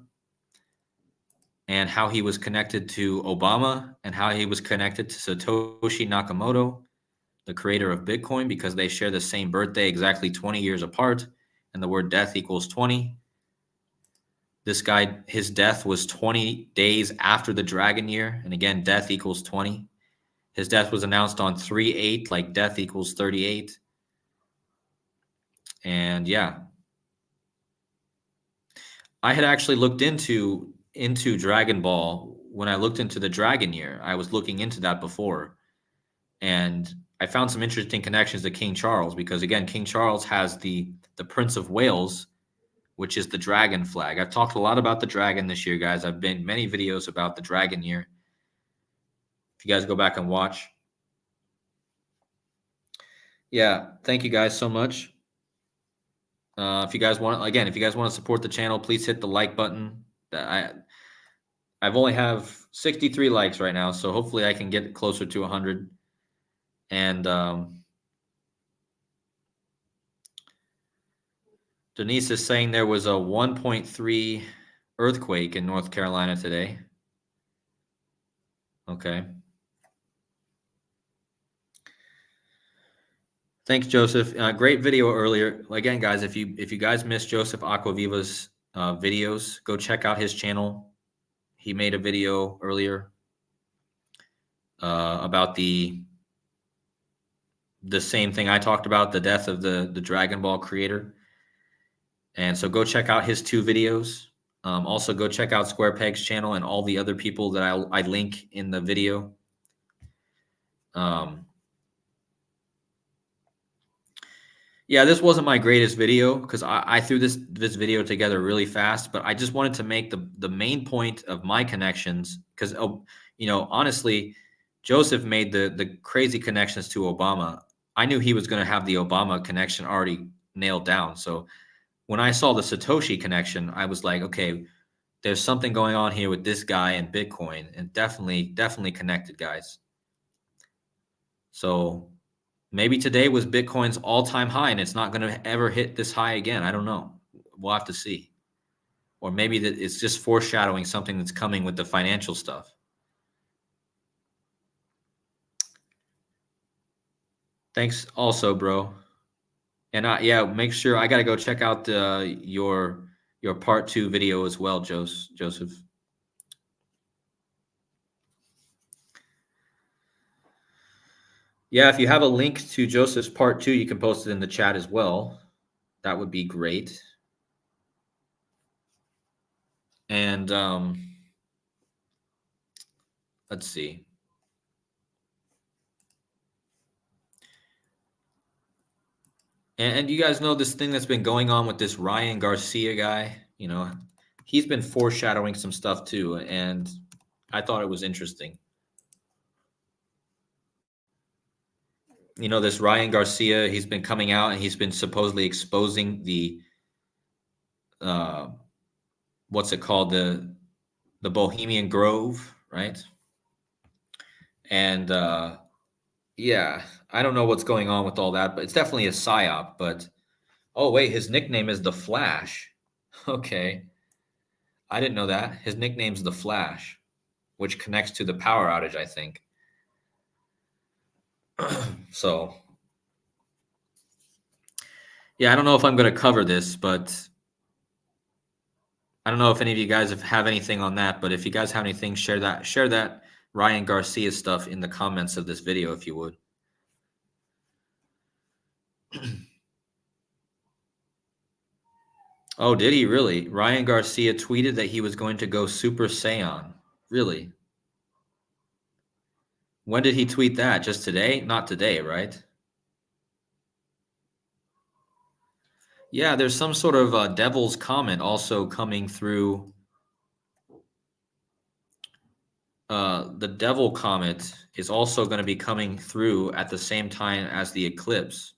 and how he was connected to Obama, and how he was connected to Satoshi Nakamoto, the creator of Bitcoin, because they share the same birthday, exactly 20 years apart, and the word death equals 20. This guy, his death was 20 days after the Dragon Year, and again, death equals 20. His death was announced on 3/8, like death equals 38. And yeah, I had actually looked into Dragon Ball when I looked into the Dragon Year. I was looking into that before, and I found some interesting connections to King Charles, because again, King Charles has the Prince of Wales, which is the dragon flag. I've talked a lot about the dragon this year, guys. I've been many videos about the Dragon Year. If you guys go back and watch. Yeah, thank you guys so much. If you guys want to support the channel, please hit the like button. I've only have 63 likes right now, so hopefully I can get closer to 100. And Denise is saying there was a 1.3 earthquake in North Carolina today. Okay. Thanks, Joseph. Great video earlier. Again, guys, if you guys missed Joseph Aquaviva's videos, go check out his channel. He made a video earlier about the same thing I talked about, the death of the Dragon Ball creator. And so go check out his 2 videos. Also, go check out Square Peg's channel and all the other people that I link in the video. Yeah, this wasn't my greatest video, because I threw this video together really fast, but I just wanted to make the main point of my connections, because honestly, Joseph made the crazy connections to Obama. I knew he was going to have the Obama connection already nailed down. So when I saw the Satoshi connection, I was like, okay, there's something going on here with this guy and Bitcoin, and definitely connected, guys. So maybe today was Bitcoin's all-time high, and it's not going to ever hit this high again. I don't know. We'll have to see. Or maybe that it's just foreshadowing something that's coming with the financial stuff. Thanks also, bro. And yeah, make sure I got to go check out your part 2 video as well, Joseph. Yeah, if you have a link to Joseph's part 2, you can post it in the chat as well. That would be great. And let's see. And you guys know this thing that's been going on with this Ryan Garcia guy? He's been foreshadowing some stuff too, and I thought it was interesting. This Ryan Garcia, he's been coming out and he's been supposedly exposing the what's it called, the Bohemian Grove, right? And yeah, I don't know what's going on with all that, but it's definitely a psyop. But oh wait, his nickname is the Flash. Okay, I didn't know that. His nickname's the Flash, which connects to the power outage, I think. So yeah, I don't know if I'm going to cover this, but I don't know if any of you guys have anything on that. But if you guys have anything, share that Ryan Garcia stuff in the comments of this video, if you would. Oh, did he really? Ryan Garcia tweeted that he was going to go Super Saiyan. Really? When did he tweet that? Just today? Not today, right? Yeah, there's some sort of devil's comment also coming through. The devil comet is also going to be coming through at the same time as the eclipse.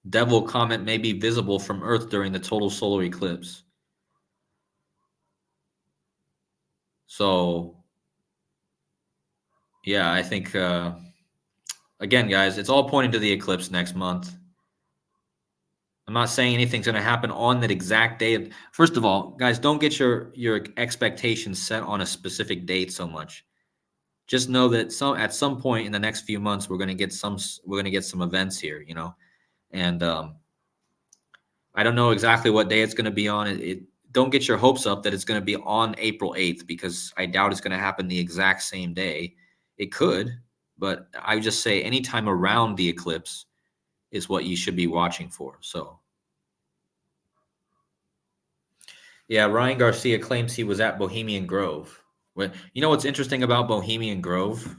Devil comet may be visible from Earth during the total solar eclipse. So, yeah, I think, again, guys, it's all pointing to the eclipse next month. I'm not saying anything's going to happen on that exact day. First of all, guys, don't get your expectations set on a specific date so much. Just know that at some point in the next few months, we're going to get some events here, and I don't know exactly what day it's going to be on. Don't get your hopes up that it's going to be on April 8th, because I doubt it's going to happen the exact same day. It could, but I would just say anytime around the eclipse is what you should be watching for. So, yeah, Ryan Garcia claims he was at Bohemian Grove. You know what's interesting about Bohemian Grove?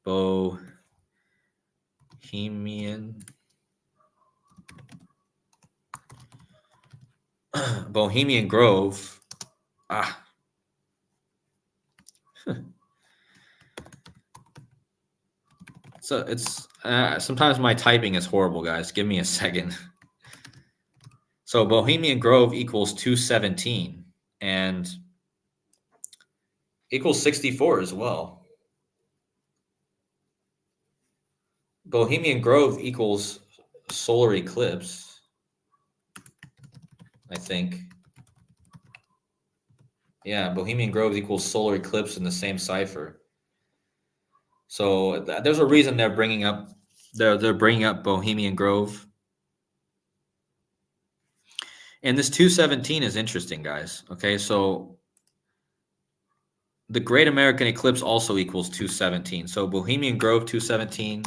Bohemian Bohemian Grove. Ah. So it's sometimes my typing is horrible, guys. Give me a second. So Bohemian Grove equals 217 and equals 64 as well. Bohemian Grove equals solar eclipse, I think. Yeah, Bohemian Grove equals solar eclipse in the same cipher. So there's a reason they're bringing up Bohemian Grove. And this 217 is interesting, guys. Okay, so the Great American Eclipse also equals 217. So Bohemian Grove 217,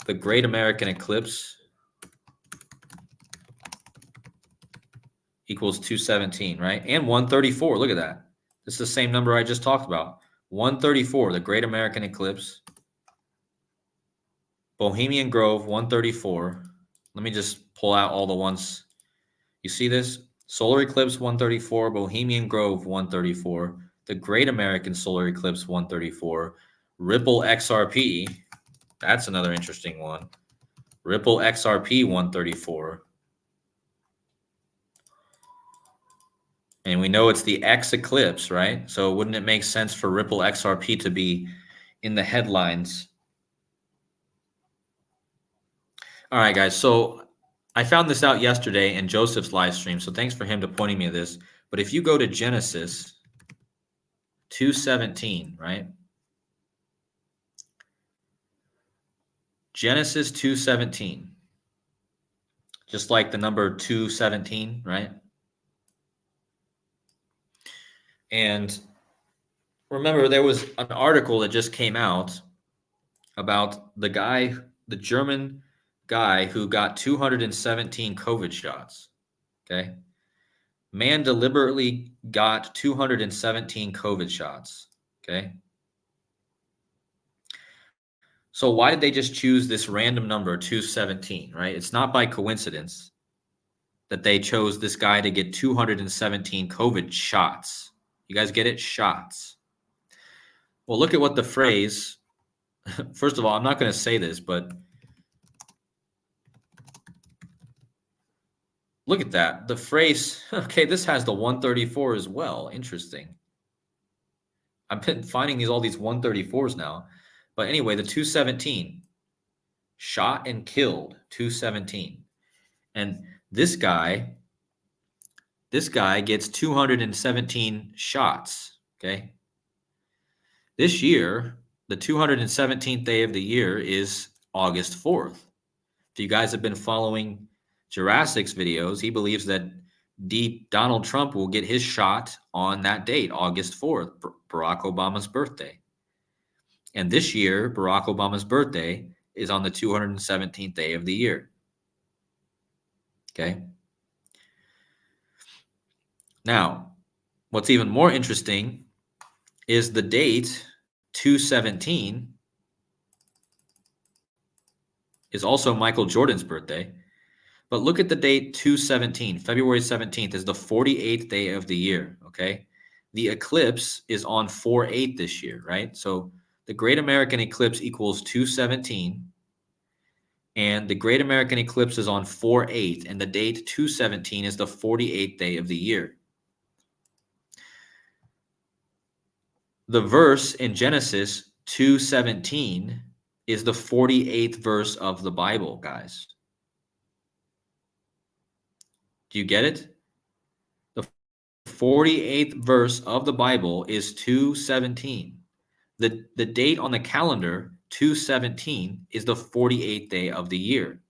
the Great American Eclipse equals 217, right? And 134. Look at that. This is the same number I just talked about. 134, the Great American Eclipse. Bohemian Grove 134. Let me just pull out all the ones. You see this? Solar Eclipse 134, Bohemian Grove 134, the Great American Solar Eclipse 134, Ripple XRP. That's another interesting one. Ripple XRP 134. And we know it's the X eclipse, right? So wouldn't it make sense for Ripple XRP to be in the headlines? All right, guys. So I found this out yesterday in Joseph's live stream. So thanks for him to pointing me to this. But if you go to Genesis 217, right? Genesis 217. Just like the number 217, right? And remember, there was an article that just came out about the German guy who got 217 COVID shots. Okay. Man deliberately got 217 COVID shots. Okay. So why did they just choose this random number, 217, right? It's not by coincidence that they chose this guy to get 217 COVID shots. You guys get it? Shots. Well, look at what the phrase, first of all, I'm not going to say this, but look at that. The phrase, okay, this has the 134 as well. Interesting. I've been finding all these 134s now. But anyway, the 217, shot and killed, 217. And this guy gets 217 shots, okay? This year, the 217th day of the year is August 4th. If you guys have been following Jurassic's videos, he believes that Donald Trump will get his shot on that date, August 4th, Barack Obama's birthday. And this year, Barack Obama's birthday is on the 217th day of the year. Okay? Now, what's even more interesting is the date 217 is also Michael Jordan's birthday. But look at the date 217, February 17th is the 48th day of the year, okay? The eclipse is on 4/8 this year, right? So the Great American Eclipse equals 217, and the Great American Eclipse is on 4/8, and the date 217 is the 48th day of the year. The verse in Genesis 2:17 is the 48th verse of the Bible, guys. Do you get it? The 48th verse of the Bible is 217. The date on the calendar, 217, is the 48th day of the year.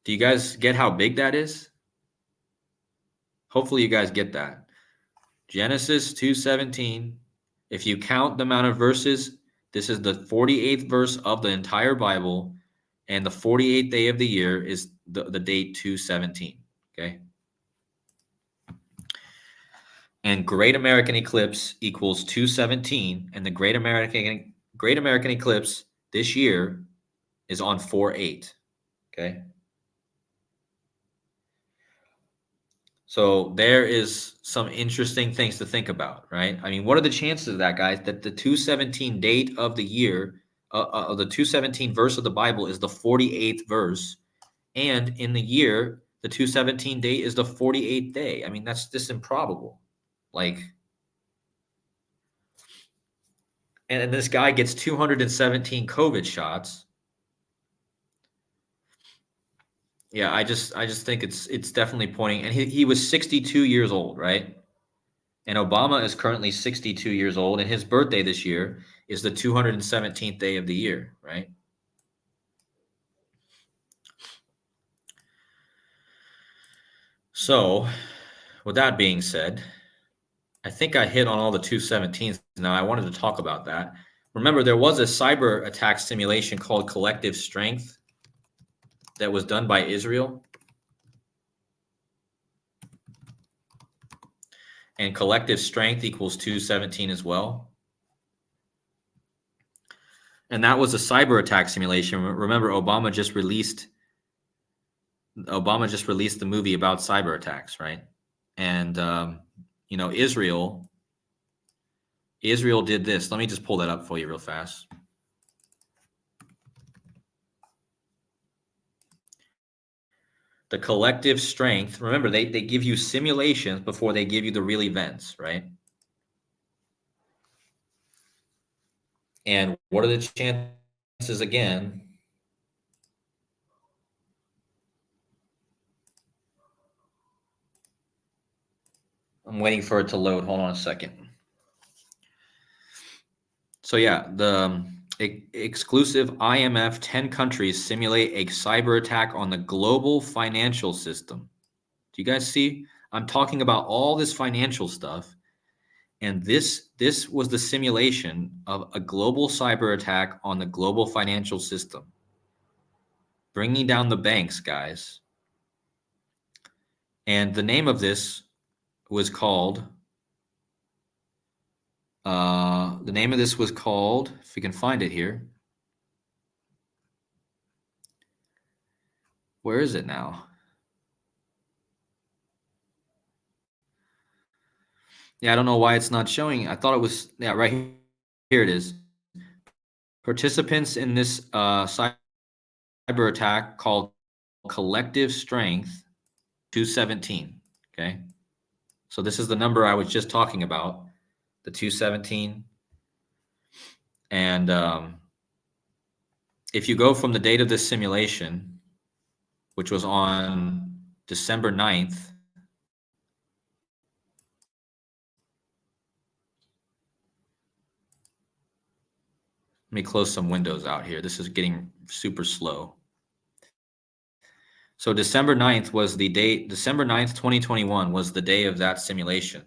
Do you guys get how big that is? Hopefully you guys get that. Genesis 2:17. If you count the amount of verses, this is the 48th verse of the entire Bible, and the 48th day of the year is the date 217. Okay. And Great American Eclipse equals 217, and the Great American Eclipse this year is on 4/8. Okay. So there is some interesting things to think about, right? I mean, what are the chances of that, guys? That the 217 date of the year, of the 217 verse of the Bible is the 48th verse, and in the year, the 217 date is the 48th day. I mean, that's just improbable. Like, and this guy gets 217 COVID shots. Yeah, I just think it's definitely pointing, and he was 62 years old, right? And Obama is currently 62 years old, and his birthday this year is the 217th day of the year, right? So, with that being said, I think I hit on all the 217s. Now, I wanted to talk about that. Remember, there was a cyber attack simulation called Collective Strength that was done by Israel. And Collective Strength equals 217 as well. And that was a cyber attack simulation. Remember, Obama just released the movie about cyber attacks, right? And Israel did this. Let me just pull that up for you real fast. The Collective Strength. Remember, they give you simulations before they give you the real events, right? And what are the chances again? I'm waiting for it to load. Hold on a second. So yeah, the exclusive IMF 10 countries simulate a cyber attack on the global financial system. Do you guys see? I'm talking about all this financial stuff, and this was the simulation of a global cyber attack on the global financial system, bringing down the banks, guys. And the name of this was called. If we can find it here. Where is it now? Yeah, I don't know why it's not showing. I thought it was, yeah, right here. Here it is. Participants in this cyber attack called Collective Strength 217. Okay. So this is the number I was just talking about, the 217. And if you go from the date of this simulation, which was on December 9th, let me close some windows out here. This is getting super slow. So December 9th was the date. December 9th, 2021 was the day of that simulation.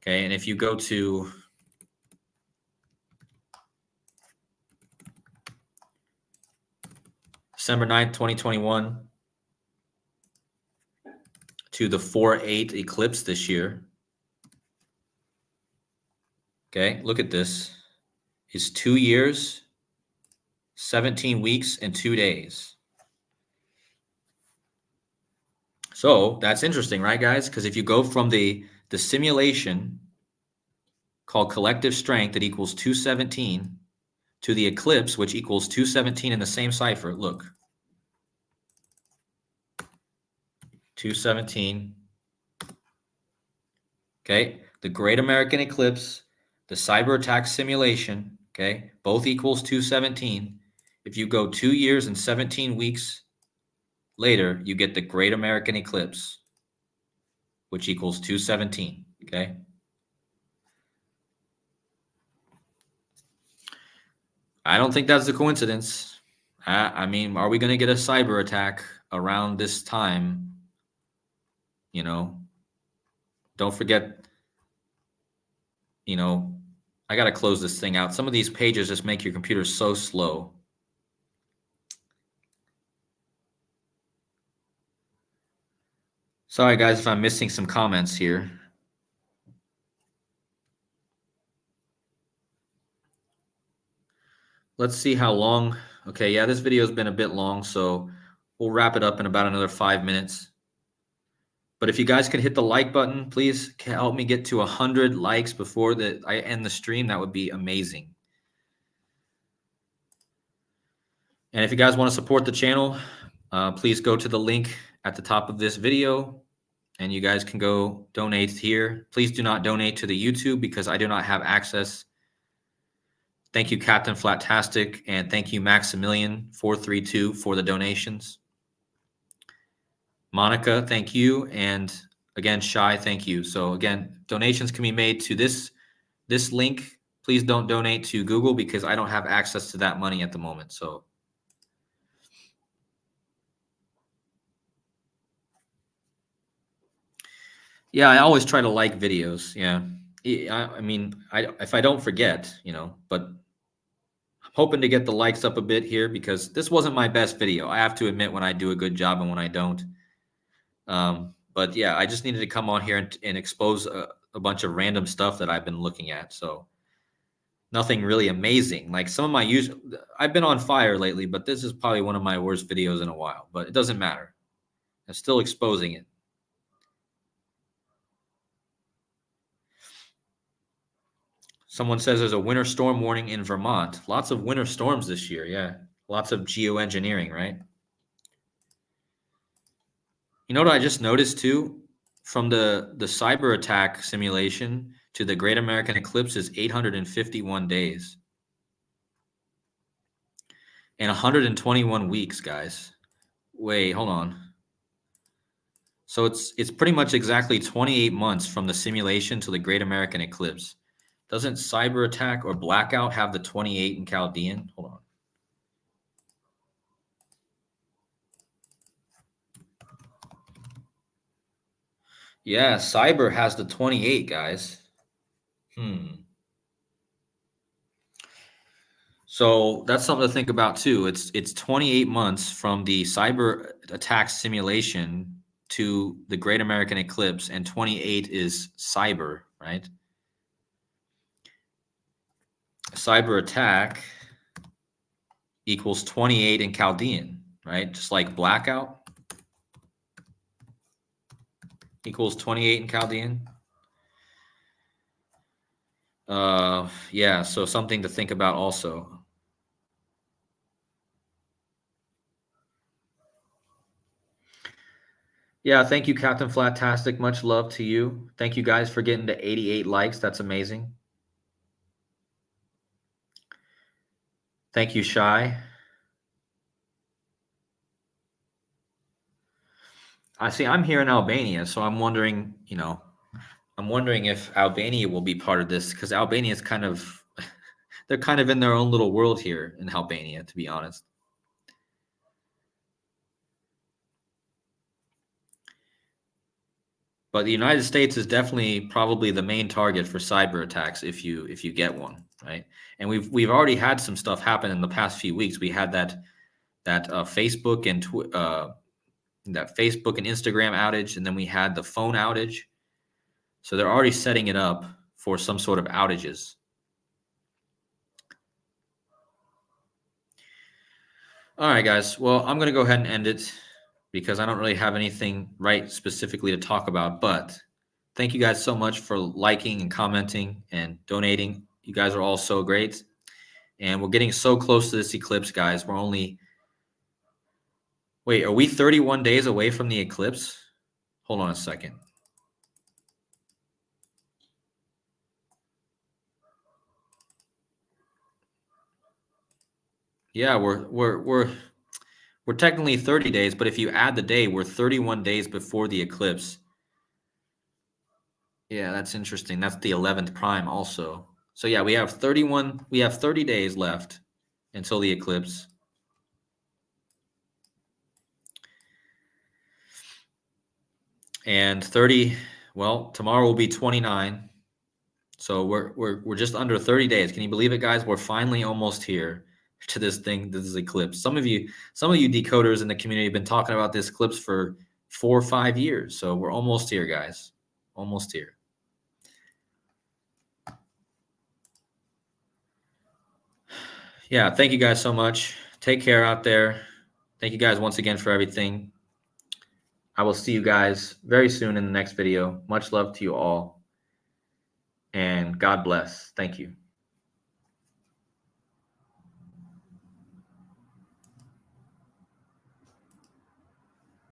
Okay, and if you go to December 9th, 2021, to the 4/8 eclipse this year. Okay, look at this. It's 2 years, 17 weeks, and 2 days. So that's interesting, right, guys? Because if you go from the simulation called collective strength that equals 217 to the eclipse, which equals 217 in the same cipher, look. 217. Okay, the Great American Eclipse, the cyber attack simulation, okay, both equals 217. If you go 2 years and 17 weeks later, you get the Great American Eclipse, which equals 217, okay? I don't think that's a coincidence. I mean, are we going to get a cyber attack around this time? You know, don't forget, I got to close this thing out. Some of these pages just make your computer so slow. Sorry, guys, if I'm missing some comments here. Let's see how long. Okay, yeah, this video has been a bit long, so we'll wrap it up in about another 5 minutes. But if you guys could hit the like button, please help me get to 100 likes before I end the stream. That would be amazing. And if you guys want to support the channel, please go to the link at the top of this video, and you guys can go donate here. Please do not donate to the YouTube because I do not have access. Thank you, Captain Flatastic, and thank you, Maximilian432, for the donations. Monica, thank you, and again, Shy, thank you. So again, donations can be made to this link. Please don't donate to Google because I don't have access to that money at the moment. So yeah, I always try to like videos. Yeah, I mean, if I don't forget, but I'm hoping to get the likes up a bit here because this wasn't my best video. I have to admit when I do a good job and when I don't. But yeah, I just needed to come on here and expose a bunch of random stuff that I've been looking at. So nothing really amazing. Like some of my I've been on fire lately, but this is probably one of my worst videos in a while. But it doesn't matter. I'm still exposing it. Someone says there's a winter storm warning in Vermont. Lots of winter storms this year. Yeah, lots of geoengineering, right? You know what I just noticed too? From the cyber attack simulation to the Great American Eclipse is 851 days and 121 weeks, guys. Wait, hold on. So it's pretty much exactly 28 months from the simulation to the Great American Eclipse. Doesn't cyber attack or blackout have the 28 in Chaldean? Hold on. Yeah, cyber has the 28, guys. So that's something to think about too. It's 28 months from the cyber attack simulation to the Great American Eclipse, and 28 is cyber, right? Cyber attack equals 28 in Chaldean, right? Just like blackout equals 28 in Chaldean. Yeah, so something to think about also. Yeah, thank you, Captain Flatastic. Much love to you. Thank you guys for getting to 88 likes. That's amazing. Thank you, Shy. I see I'm here in Albania, so I'm wondering, if Albania will be part of this because Albania is they're kind of in their own little world here in Albania, to be honest. But the United States is definitely probably the main target for cyber attacks if you get one, right? And we've already had some stuff happen in the past few weeks. We had that Facebook and that Facebook and Instagram outage, and then we had the phone outage. So they're already setting it up for some sort of outages. All right, guys. Well, I'm going to go ahead and end it because I don't really have anything right specifically to talk about. But thank you guys so much for liking and commenting and donating. You guys are all so great. And we're getting so close to this eclipse, guys. We're only... Wait, are we 31 days away from the eclipse? Hold on a second. Yeah, we're technically 30 days, but if you add the day, we're 31 days before the eclipse. Yeah, that's interesting. That's the 11th prime also. So yeah, we have 30 days left until the eclipse. And tomorrow will be 29. So we're just under 30 days. Can you believe it, guys? We're finally almost here to this eclipse. Some of you decoders in the community have been talking about this eclipse for 4 or 5 years. So we're almost here, guys. Almost here. Yeah, thank you guys so much. Take care out there. Thank you guys once again for everything. I will see you guys very soon in the next video. Much love to you all. And God bless. Thank you.